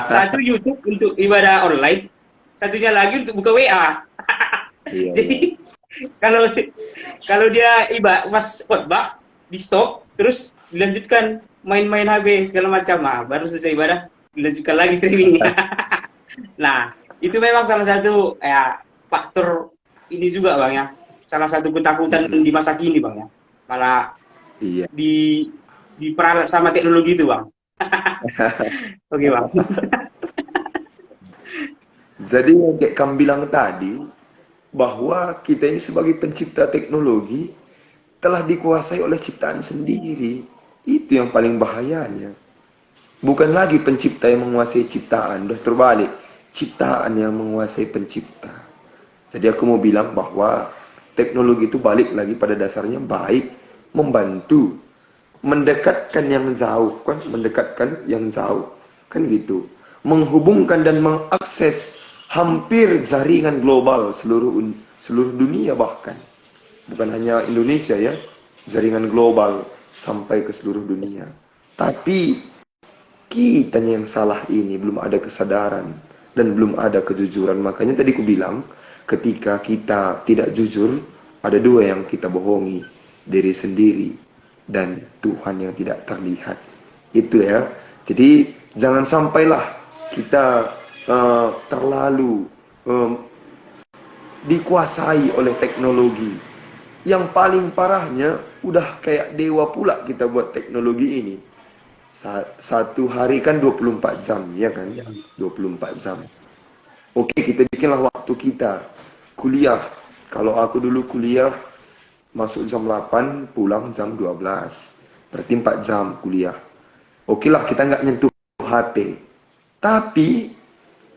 satu YouTube untuk ibadah online, satunya lagi untuk buka WA. Iya, Jadi kalau dia pas khotbah di stop, terus dilanjutkan main-main HP segala macam, baru selesai ibadah dilanjutkan lagi streamingnya. Nah, itu memang salah satu faktor ini juga bang ya. Salah satu ketakutan di masa kini bang ya. Malah iya. diperalat sama teknologi itu bang. Oke bang. Jadi yang kayak kamu bilang tadi, bahwa kita ini sebagai pencipta teknologi telah dikuasai oleh ciptaan sendiri. Itu yang paling bahayanya. Bukan lagi pencipta yang menguasai ciptaan, udah terbalik. Ciptaan yang menguasai pencipta. Jadi aku mau bilang bahwa teknologi itu balik lagi pada dasarnya baik, membantu, mendekatkan yang jauh, kan? Mendekatkan yang jauh, kan gitu. Menghubungkan dan mengakses hampir jaringan global seluruh dunia bahkan. Bukan hanya Indonesia ya, jaringan global sampai ke seluruh dunia. Tapi kitanya yang salah ini, belum ada kesadaran dan belum ada kejujuran. Makanya tadi aku bilang, ketika kita tidak jujur, ada dua yang kita bohongi, diri sendiri dan Tuhan yang tidak terlihat. Itu ya. Jadi jangan sampailah kita terlalu dikuasai oleh teknologi. Yang paling parahnya, udah kayak dewa pula kita buat teknologi ini. Satu hari kan 24 jam, ya kan? 24 jam. Oke, kita bikinlah waktu kita. Kuliah. Kalau aku dulu kuliah, masuk jam 8, pulang jam 12. Berarti 4 jam kuliah. Oke lah, kita nggak nyentuh HP. Tapi,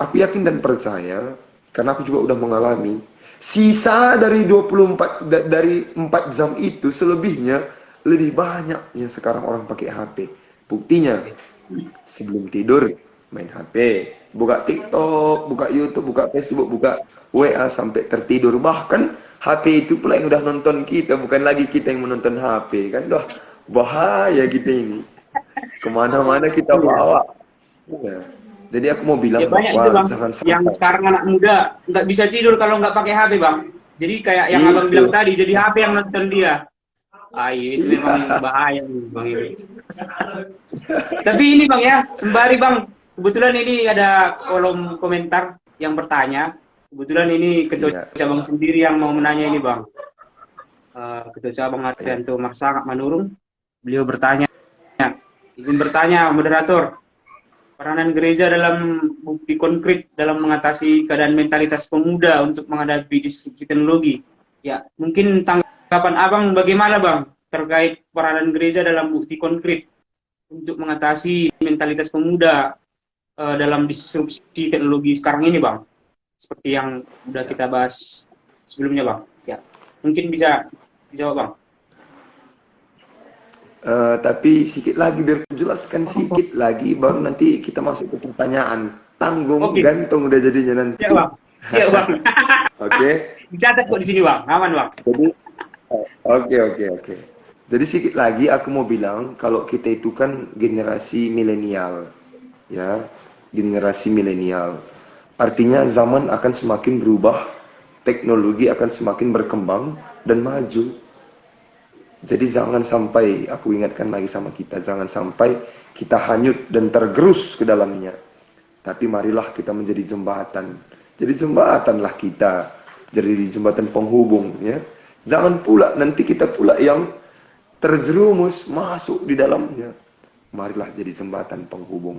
aku yakin dan percaya, karena aku juga udah mengalami, sisa dari 4 jam itu, selebihnya, lebih banyak yang sekarang orang pakai HP. Buktinya, sebelum tidur, main HP. Buka TikTok, buka YouTube, buka Facebook, buka WA sampai tertidur. Bahkan HP itu pula yang udah nonton kita, bukan lagi kita yang menonton HP. Kan udah bahaya kita ini. Kemana-mana kita bawa. Ya. Jadi aku mau bilang banyak bahwa itu bang, jangan sampai. yang sekarang anak muda nggak bisa tidur kalau nggak pakai HP bang. Jadi kayak yang abang bilang tadi, jadi HP yang nonton dia. Itu memang bahaya nih bang ini. Tapi ini bang ya, sembari bang, kebetulan ini ada kolom komentar yang bertanya. Kebetulan ini ketua cabang sendiri yang mau menanya ini bang. Ketua cabang Haryanto Marsangat Manurung, beliau bertanya. Izin bertanya, moderator. Peranan gereja dalam bukti konkret dalam mengatasi keadaan mentalitas pemuda untuk menghadapi disrupsi teknologi. Ya, mungkin tanggapan abang bagaimana bang terkait peranan gereja dalam bukti konkret untuk mengatasi mentalitas pemuda dalam disrupsi teknologi sekarang ini bang, seperti yang sudah kita bahas sebelumnya bang. Ya, mungkin bisa dijawab bang. Tapi sedikit lagi biar aku jelaskan sedikit lagi, baru nanti kita masuk ke pertanyaan. Tanggung Oke, gantung udah jadinya siap nanti. bang, siap bang. Oke. Dicatat kok di sini bang, aman bang. Jadi oke. Jadi sedikit lagi aku mau bilang kalau kita itu kan generasi milenial, ya, generasi milenial. Artinya zaman akan semakin berubah, teknologi akan semakin berkembang dan maju. Jadi jangan sampai, aku ingatkan lagi sama kita, jangan sampai kita hanyut dan tergerus ke dalamnya. Tapi marilah kita menjadi jembatan. Jadi jembatanlah kita, jadi jembatan penghubung, ya. Jangan pula nanti kita pula yang terjerumus masuk di dalamnya. Marilah jadi jembatan penghubung.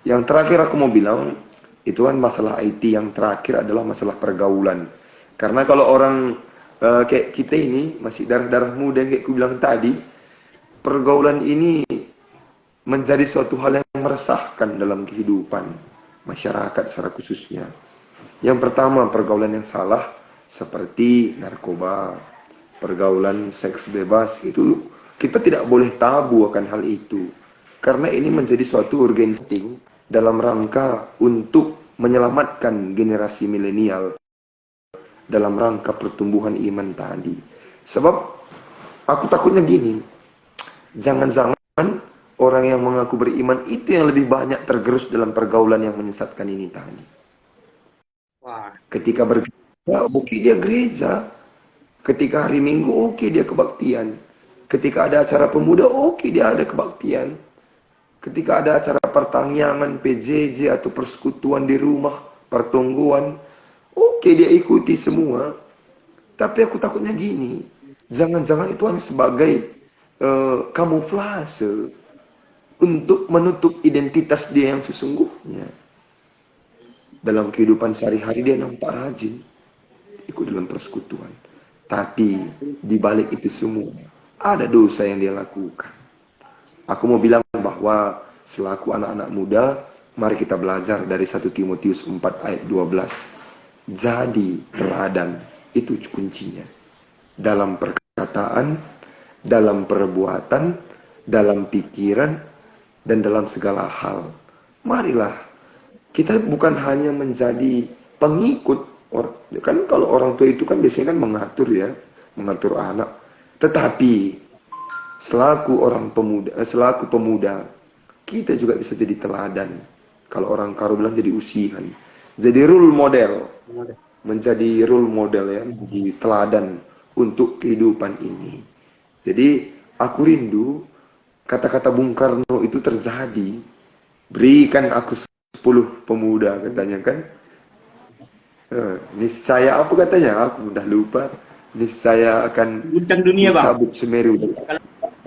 Yang terakhir aku mau bilang, itu kan masalah IT, yang terakhir adalah masalah pergaulan. Karena kalau orang kayak kita ini masih darah-darah muda yang kayak aku bilang tadi, pergaulan ini menjadi suatu hal yang meresahkan dalam kehidupan masyarakat secara khususnya. Yang pertama, pergaulan yang salah seperti narkoba, pergaulan seks bebas, itu kita tidak boleh tabu akan hal itu. Karena ini menjadi suatu urgensi dalam rangka untuk menyelamatkan generasi milenial dalam rangka pertumbuhan iman tadi. Sebab aku takutnya gini, jangan-jangan orang yang mengaku beriman itu yang lebih banyak tergerus dalam pergaulan yang menyesatkan ini tadi. Wah, Ketika bergereja, oke dia gereja. Ketika hari Minggu, oke dia kebaktian. Ketika ada acara pemuda, oke dia ada kebaktian. Ketika ada acara pertangyangan, PJJ atau persekutuan di rumah, pertungguan, oke dia ikuti semua. Tapi aku takutnya gini, jangan-jangan itu hanya sebagai kamuflase untuk menutup identitas dia yang sesungguhnya. Dalam kehidupan sehari-hari dia nampak rajin ikut dalam persekutuan. Tapi di balik itu semua ada dosa yang dia lakukan. Aku mau bilang bahwa selaku anak-anak muda, mari kita belajar dari 1 Timotius 4 ayat 12. Jadi teladan, itu kuncinya. Dalam perkataan, dalam perbuatan, dalam pikiran, dan dalam segala hal. Marilah, kita bukan hanya menjadi pengikut. Kan kalau orang tua itu kan biasanya kan mengatur ya, mengatur anak. Tetapi selaku pemuda, kita juga bisa jadi teladan. Kalau orang Karo bilang jadi usihan, jadi role model, menjadi role model ya, menjadi teladan untuk kehidupan ini. Jadi aku rindu kata-kata Bung Karno itu terjadi. Berikan aku 10 pemuda katanya kan. Niscaya apa katanya? Aku udah lupa. Niscaya akan guncang dunia bang. cabut Semeru.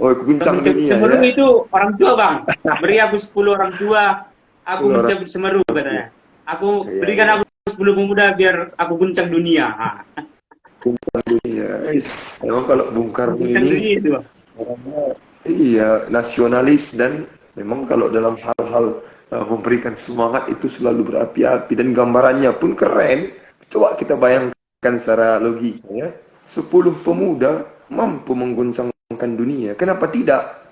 Oh, guncang dunia Semeru ya. itu orang tua bang. Beri aku 10 orang tua, aku mencabut Semeru katanya. Aku berikan aku 10 pemuda biar aku guncang dunia. Guncang dunia. Memang kalau Bung Karno ini itu, bang. orangnya iya nasionalis, dan memang kalau dalam hal-hal memberikan semangat itu selalu berapi-api, dan gambarannya pun keren. Coba kita bayangkan secara logika ya. 10 pemuda mampu mengguncangkan dunia. Kenapa tidak?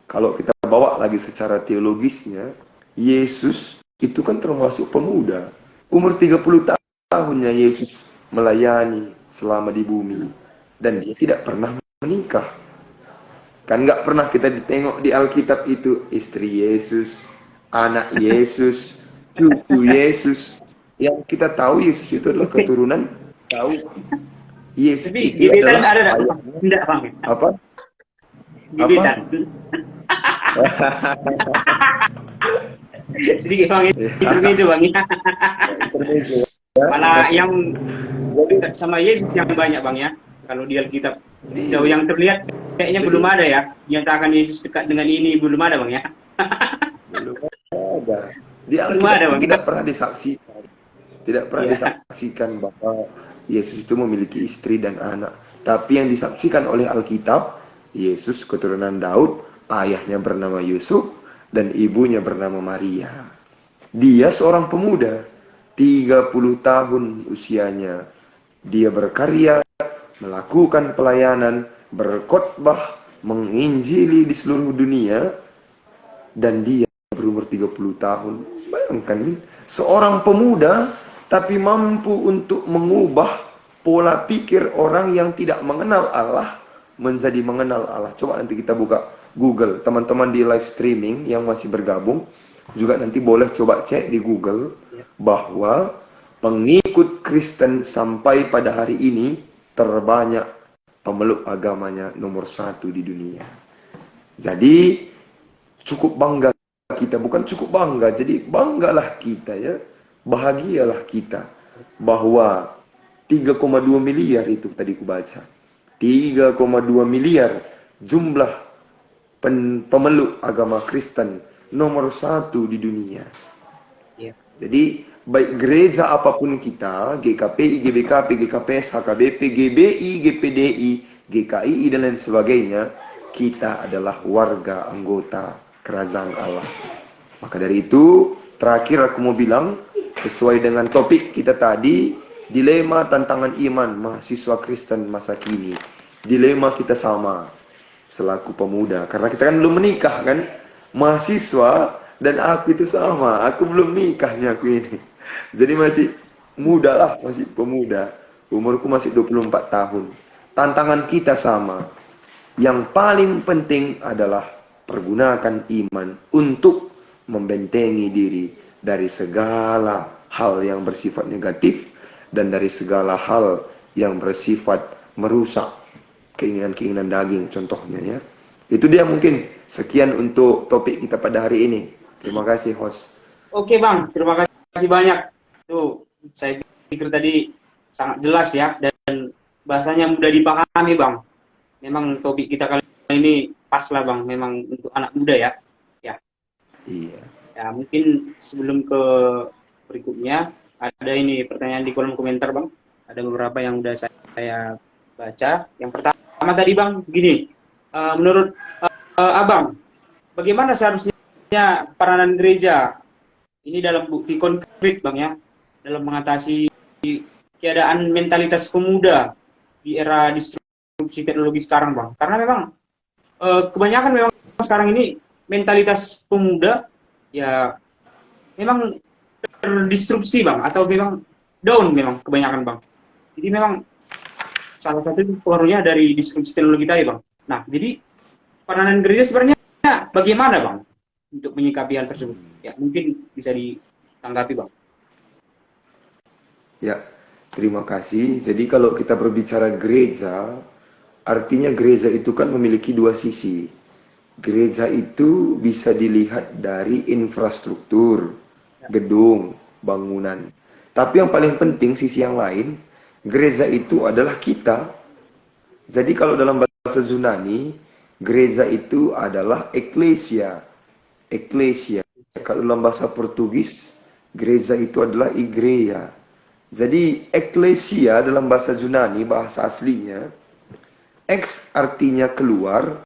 Kalau kita bawa lagi secara teologisnya, Yesus itu kan termasuk pemuda. Umur 30 tahunnya Yesus melayani selama di bumi. Dan dia tidak pernah menikah. Kan nggak pernah kita ditengok di Alkitab itu istri Yesus, anak Yesus, cucu Yesus. Yang kita tahu Yesus itu adalah keturunan Daud. Yesus Tapi itu gebetan adalah ada enggak bang? apa? Gebetan. Sedikit bang, intermezzo bang. Malah yang dekat sama Yesus yang banyak bang ya. Kalau di Alkitab sejauh yang terlihat kayaknya belum ada ya. Nyatakan Yesus dekat dengan ini belum ada bang ya. Belum ada. Di Alkitab tidak pernah disaksikan. Tidak pernah disaksikan bahwa Yesus itu memiliki istri dan anak. Tapi yang disaksikan oleh Alkitab, Yesus keturunan Daud, ayahnya bernama Yusuf, dan ibunya bernama Maria. Dia seorang pemuda, 30 tahun usianya. Dia berkarya, melakukan pelayanan, berkhotbah, menginjili di seluruh dunia, dan dia berumur 30 tahun. Bayangkan, seorang pemuda tapi mampu untuk mengubah pola pikir orang yang tidak mengenal Allah menjadi mengenal Allah. Coba nanti kita buka Google, teman-teman di live streaming yang masih bergabung juga nanti boleh coba cek di Google bahwa pengikut Kristen sampai pada hari ini terbanyak pemeluk agamanya nomor 1 di dunia. Jadi cukup bangga kita, bukan cukup bangga, jadi banggalah kita ya, bahagialah kita bahwa 3,2 miliar itu tadi ku baca. 3,2 miliar jumlah pemeluk agama Kristen nomor 1 di dunia. Jadi baik gereja apapun kita, GKPI, GBKP, GKPS, HKBP, GBI, GPDI, GKII dan lain sebagainya, kita adalah warga anggota kerajaan Allah. Maka dari itu, terakhir aku mau bilang, sesuai dengan topik kita tadi, dilema tantangan iman mahasiswa Kristen masa kini. Dilema kita sama selaku pemuda, karena kita kan belum menikah kan, mahasiswa dan aku itu sama, aku belum nikahnya aku ini. Jadi masih muda lah, masih pemuda. Umurku masih 24 tahun. Tantangan kita sama. Yang paling penting adalah pergunakan iman untuk membentengi diri dari segala hal yang bersifat negatif dan dari segala hal yang bersifat merusak keinginan-keinginan daging contohnya ya. Itu dia mungkin. Sekian untuk topik kita pada hari ini. Terima kasih host. Oke Bang, terima kasih banyak. Tuh, saya pikir tadi sangat jelas ya, dan bahasanya mudah dipahami Bang. Memang topik kita kali ini pas lah Bang, memang untuk anak muda ya. Ya. Iya. Ya, mungkin sebelum ke berikutnya, ada ini pertanyaan di kolom komentar Bang. Ada beberapa yang udah saya baca. Yang pertama tadi Bang, begini. Menurut Abang, bagaimana seharusnya peranan gereja ini dalam bukti konkret Bang ya, dalam mengatasi keadaan mentalitas pemuda di era disrupsi teknologi sekarang Bang? Karena memang kebanyakan memang sekarang ini mentalitas pemuda ya memang terdisrupsi Bang, atau memang down memang kebanyakan Bang. Jadi memang salah satu pengaruhnya dari disrupsi teknologi tadi Bang. Nah, jadi peranan gereja sebenarnya bagaimana Bang untuk menyikapi hal tersebut? Ya, mungkin bisa ditanggapi Bang. Ya, terima kasih. Jadi kalau kita berbicara gereja, artinya gereja itu kan memiliki dua sisi. Gereja itu bisa dilihat dari infrastruktur, gedung, bangunan. Tapi yang paling penting sisi yang lain, gereja itu adalah kita. Jadi kalau dalam bahasa Yunani, gereja itu adalah eklesia. Eklesia. Kalau dalam bahasa Portugis, gereja itu adalah igreja. Jadi eklesia dalam bahasa Yunani, bahasa aslinya, ex artinya keluar,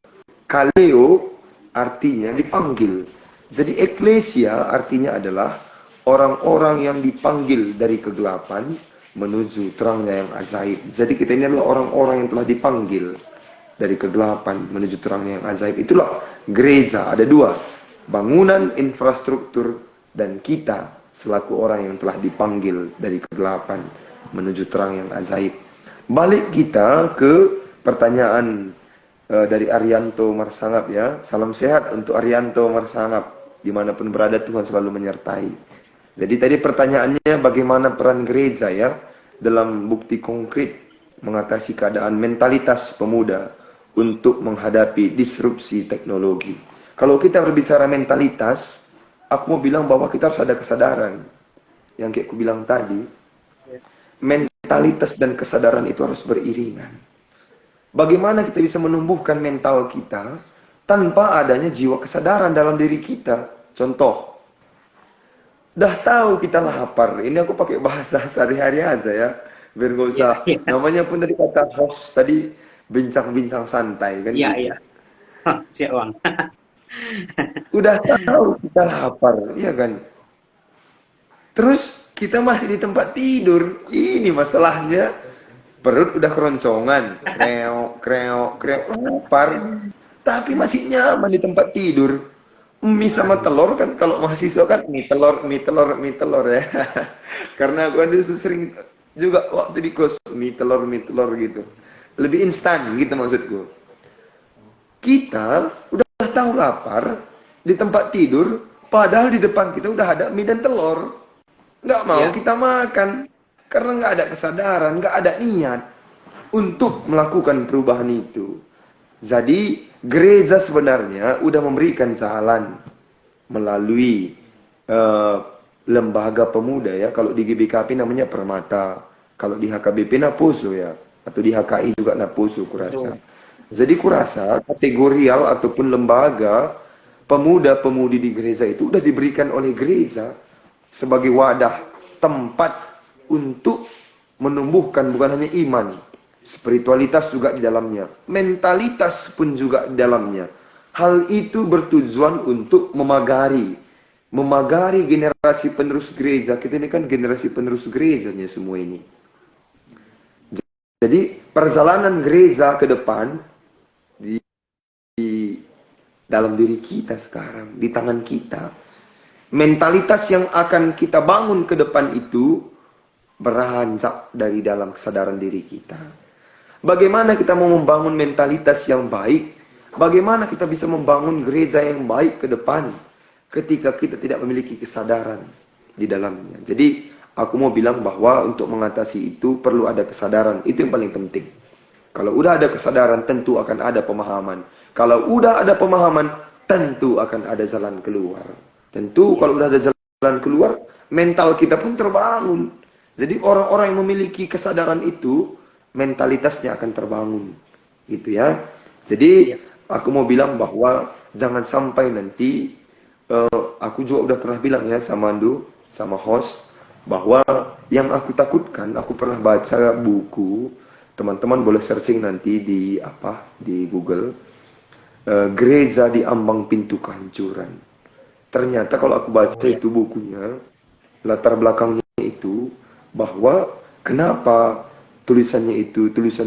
kaleo artinya dipanggil. Jadi eklesia artinya adalah orang-orang yang dipanggil dari kegelapan menuju terangnya yang ajaib. Jadi kita ini adalah orang-orang yang telah dipanggil dari kegelapan menuju terangnya yang ajaib. Itulah gereja. Ada dua, bangunan, infrastruktur, dan kita selaku orang yang telah dipanggil dari kegelapan menuju terang yang ajaib. Balik kita ke pertanyaan dari Arianto Marsangap ya. Salam sehat untuk Arianto Marsangap. Dimanapun berada Tuhan selalu menyertai. Jadi tadi pertanyaannya bagaimana peran gereja ya dalam bukti konkret mengatasi keadaan mentalitas pemuda untuk menghadapi disrupsi teknologi. Kalau kita berbicara mentalitas, aku mau bilang bahwa kita harus ada kesadaran. Yang kayak aku bilang tadi, mentalitas dan kesadaran itu harus beriringan. Bagaimana kita bisa menumbuhkan mental kita tanpa adanya jiwa kesadaran dalam diri kita? Contoh, dah tahu kita lapar. Ini aku pakai bahasa sehari-hari aja ya, biar nggak usah. Namanya pun tadi kata host tadi bincang-bincang santai kan? Iya iya. Siap Bang. Udah tahu kita lapar, iya kan? Terus kita masih di tempat tidur. Ini masalahnya. Perut udah keroncongan, kreok, kreok, kreok, lapar. tapi masih nyaman di tempat tidur. Mie sama telur kan, kalau mahasiswa kan mie telur, mie telur, mie telur ya. Karena aku kan itu sering juga waktu di kos mie telur gitu. Lebih instan gitu maksudku. Kita udah tahu lapar di tempat tidur, padahal di depan kita udah ada mie dan telur. Nggak mau Ya. kita makan karena nggak ada kesadaran, nggak ada niat untuk melakukan perubahan itu. Jadi gereja sebenarnya udah memberikan jalan melalui lembaga pemuda ya. Kalau di GBKP namanya Permata, kalau di HKBP Naposo ya, atau di HKI juga Naposo kurasa. Betul. Jadi kurasa kategorial ataupun lembaga pemuda-pemudi di gereja itu udah diberikan oleh gereja sebagai wadah tempat untuk menumbuhkan bukan hanya iman, spiritualitas juga di dalamnya, mentalitas pun juga di dalamnya. Hal itu bertujuan untuk memagari generasi penerus gereja. Kita ini kan generasi penerus gerejanya semua ini. Jadi perjalanan gereja ke depan di dalam diri kita sekarang, di tangan kita. Mentalitas yang akan kita bangun ke depan itu beranjak dari dalam kesadaran diri kita. Bagaimana kita mau membangun mentalitas yang baik? Bagaimana kita bisa membangun gereja yang baik ke depan ketika kita tidak memiliki kesadaran di dalamnya? Jadi, aku mau bilang bahwa untuk mengatasi itu perlu ada kesadaran. Itu yang paling penting. Kalau udah ada kesadaran, tentu akan ada pemahaman. Kalau udah ada pemahaman, tentu akan ada jalan keluar. Tentu kalau udah ada jalan keluar, mental kita pun terbangun. Jadi orang-orang yang memiliki kesadaran itu, mentalitasnya akan terbangun. Gitu ya. Jadi aku mau bilang bahwa jangan sampai nanti, aku juga udah pernah bilang ya sama Andu, sama host, bahwa yang aku takutkan, aku pernah baca buku, teman-teman boleh searching nanti di Google, Gereja di Ambang Pintu Kehancuran. Ternyata kalau aku baca itu bukunya, latar belakangnya itu, bahwa kenapa tulisan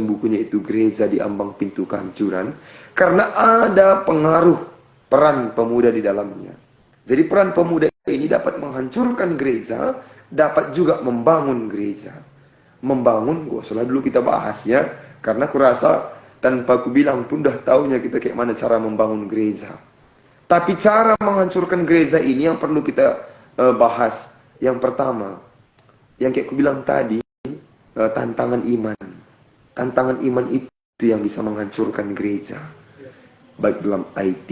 bukunya itu Gereja di Ambang Pintu Kehancuran, karena ada pengaruh peran pemuda di dalamnya. Jadi peran pemuda ini dapat menghancurkan gereja, dapat juga membangun gereja. Membangun, gua salah dulu kita bahas ya, karena kurasa tanpa aku bilang pun dah taunya kita kayak mana cara membangun gereja. Tapi cara menghancurkan gereja ini yang perlu kita bahas. Yang pertama, yang kayak aku bilang tadi, tantangan iman. Tantangan iman itu yang bisa menghancurkan gereja. Baik dalam IT,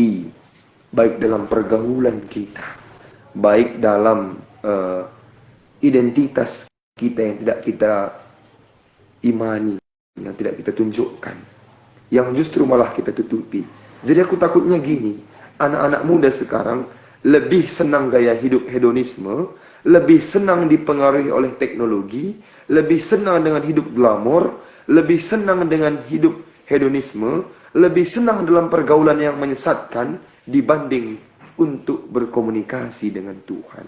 baik dalam pergaulan kita, baik dalam identitas kita yang tidak kita imani, yang tidak kita tunjukkan, yang justru malah kita tutupi. Jadi aku takutnya gini, anak-anak muda sekarang lebih senang gaya hidup hedonisme, lebih senang dipengaruhi oleh teknologi, lebih senang dengan hidup glamor, lebih senang dengan hidup hedonisme, lebih senang dalam pergaulan yang menyesatkan dibanding untuk berkomunikasi dengan Tuhan.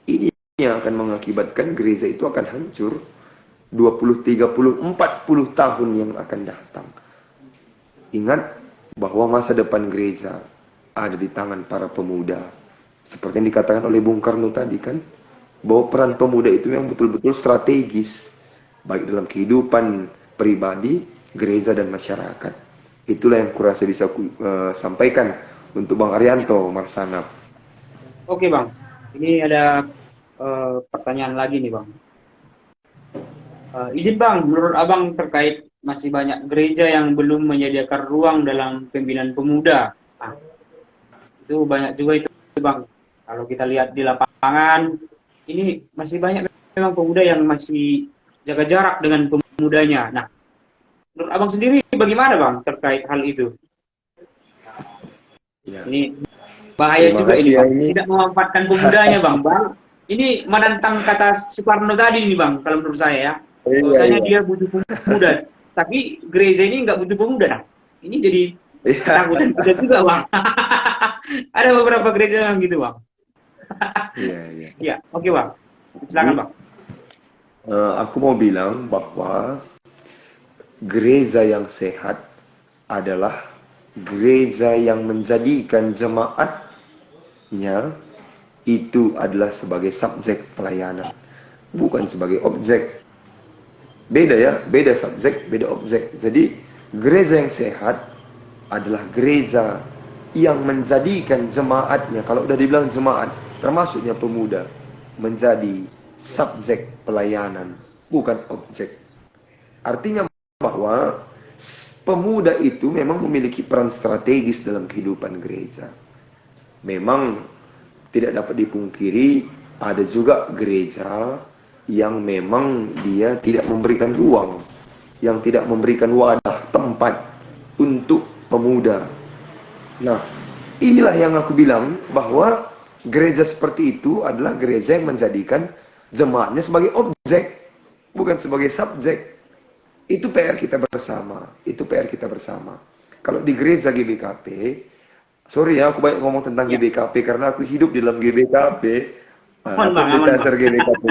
Ini yang akan mengakibatkan gereja itu akan hancur 20, 30, 40 tahun yang akan datang. Ingat bahwa masa depan gereja ada di tangan para pemuda. Seperti yang dikatakan oleh Bung Karno tadi kan, bahwa peran pemuda itu yang betul-betul strategis, baik dalam kehidupan pribadi, gereja, dan masyarakat. Itulah yang kurasa bisa sampaikan untuk Bang Arianto Marsanap. Oke Bang, ini ada pertanyaan lagi nih Bang. Izin Bang, menurut Abang terkait masih banyak gereja yang belum menyediakan ruang dalam pembinaan pemuda. Nah, itu banyak juga itu Bang. Kalau kita lihat di lapangan, ini masih banyak memang pemuda yang masih jaga jarak dengan pemudanya. Nah, menurut Abang sendiri bagaimana Bang terkait hal itu? Ya. Ini bahaya Terima juga kasih ini ya Bang. ini. Tidak memanfaatkan pemudanya Bang. Ini menantang kata Soekarno tadi nih Bang, kalau menurut saya ya. Bahwasanya dia butuh pemuda, tapi gereja ini nggak butuh pemuda. Nah, ini jadi ketakutan kita juga Bang. Ada beberapa gereja yang gitu Bang. Iya. Ya, oke Bang. Silakan Bang. Aku mau bilang bahwa gereja yang sehat adalah gereja yang menjadikan jemaatnya itu adalah sebagai subjek pelayanan, bukan sebagai objek. Beda ya, beda subjek, beda objek. Jadi gereja yang sehat adalah gereja yang menjadikan jemaatnya, kalau udah dibilang jemaat, termasuknya pemuda, menjadi subjek pelayanan, bukan objek. Artinya bahwa pemuda itu memang memiliki peran strategis dalam kehidupan gereja. Memang tidak dapat dipungkiri, ada juga gereja yang memang dia tidak memberikan ruang, yang tidak memberikan wadah, tempat untuk pemuda. Nah, inilah yang aku bilang bahwa gereja seperti itu adalah gereja yang menjadikan jemaatnya sebagai objek, bukan sebagai subjek. Itu PR kita bersama. Itu PR kita bersama. Kalau di gereja GBKP, sorry ya, aku banyak ngomong tentang GBKP karena aku hidup di dalam GBKP. Aku dasar GBKP.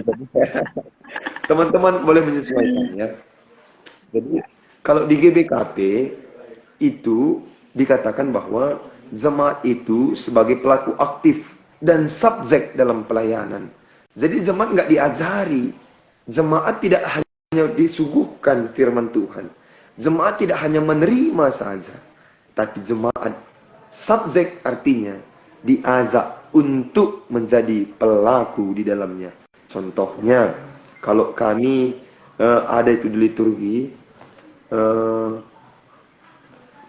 Teman-teman boleh menyesuaikan ya. Jadi kalau di GBKP itu dikatakan bahwa jemaat itu sebagai pelaku aktif dan subjek dalam pelayanan. Jadi jemaat nggak diajari. Jemaat tidak hanya disuguhkan firman Tuhan. Jemaat tidak hanya menerima saja, tapi jemaat subjek, artinya diajak untuk menjadi pelaku di dalamnya. Contohnya, kalau kami ada itu di liturgi,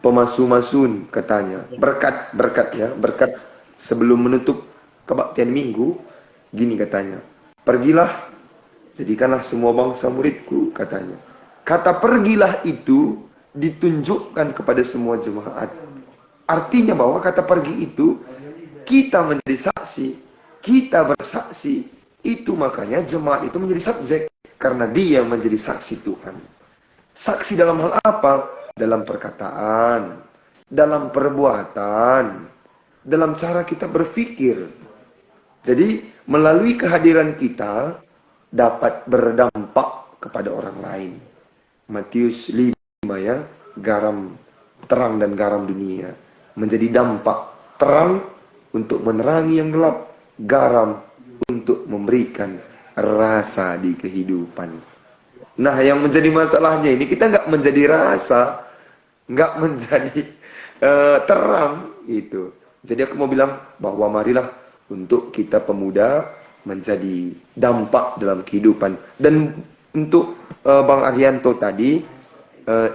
pemasu-masun katanya, berkat ya, berkat sebelum menutup kebaktian minggu, gini katanya, pergilah, jadikanlah semua bangsa muridku, katanya. Kata pergilah itu ditunjukkan kepada semua jemaat. Artinya bahwa kata pergi itu, kita menjadi saksi, kita bersaksi. Itu makanya jemaat itu menjadi subjek, karena dia menjadi saksi Tuhan. Saksi dalam hal apa? Dalam perkataan, dalam perbuatan, dalam cara kita berpikir. Jadi melalui kehadiran kita dapat berdampak kepada orang lain. Matius 5 ya, garam, terang dan garam dunia. Menjadi dampak, terang untuk menerangi yang gelap, garam untuk memberikan rasa di kehidupan. Nah, yang menjadi masalahnya ini, kita nggak menjadi rasa, nggak menjadi terang gitu. Jadi aku mau bilang bahwa marilah untuk kita pemuda menjadi dampak dalam kehidupan. Dan untuk Bang Arianto tadi,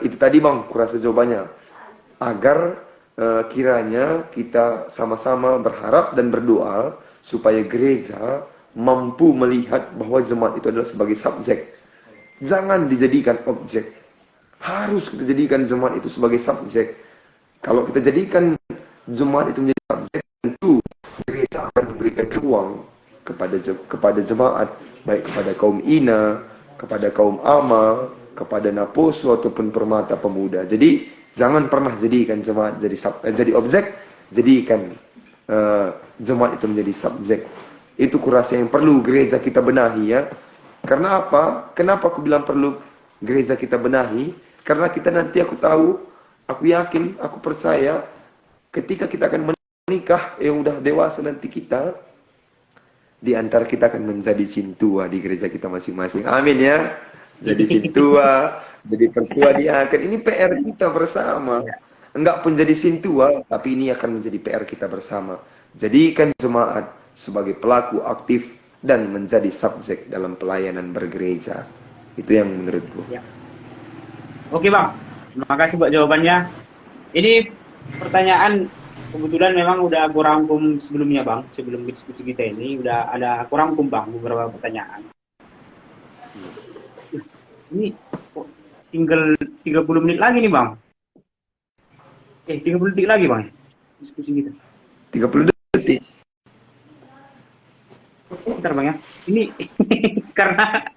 itu tadi Bang, kurasa jawabannya. Agar kiranya kita sama-sama berharap dan berdoa supaya gereja mampu melihat bahwa jemaat itu adalah sebagai subjek. Jangan dijadikan objek. Harus kita jadikan jemaat itu sebagai subjek. Kalau kita jadikan jemaat itu menjadi subjek, tentu gereja akan memberikan ruang kepada jemaat, baik kepada kaum Ina, kepada kaum Ama, kepada Naposo ataupun Permata Pemuda. Jadi jangan pernah jadikan jemaat jadi objek, jadikan jemaat itu menjadi subjek. Itu kurasa yang perlu gereja kita benahi ya. Karena apa? Kenapa aku bilang perlu gereja kita benahi? Karena kita nanti, aku tahu, aku yakin, aku percaya, ketika kita akan menikah, yang udah dewasa nanti kita, di antara kita akan menjadi sintua di gereja kita masing-masing. Amin ya. Jadi sintua, jadi tertua diaken. Ini PR kita bersama. Enggak pun jadi sintua, tapi ini akan menjadi PR kita bersama. Jadikan jemaat sebagai pelaku aktif dan menjadi subjek dalam pelayanan bergereja. Itu yang menurutku. Ya. Oke Bang, terima kasih buat jawabannya. Ini pertanyaan kebetulan memang udah aku rangkum sebelumnya Bang, sebelum diskusi kita ini udah ada aku rangkum Bang beberapa pertanyaan. Ini tinggal 30 menit lagi nih Bang. 30 detik lagi Bang diskusi kita. 30 detik. Bentar Bang ya. Ini karena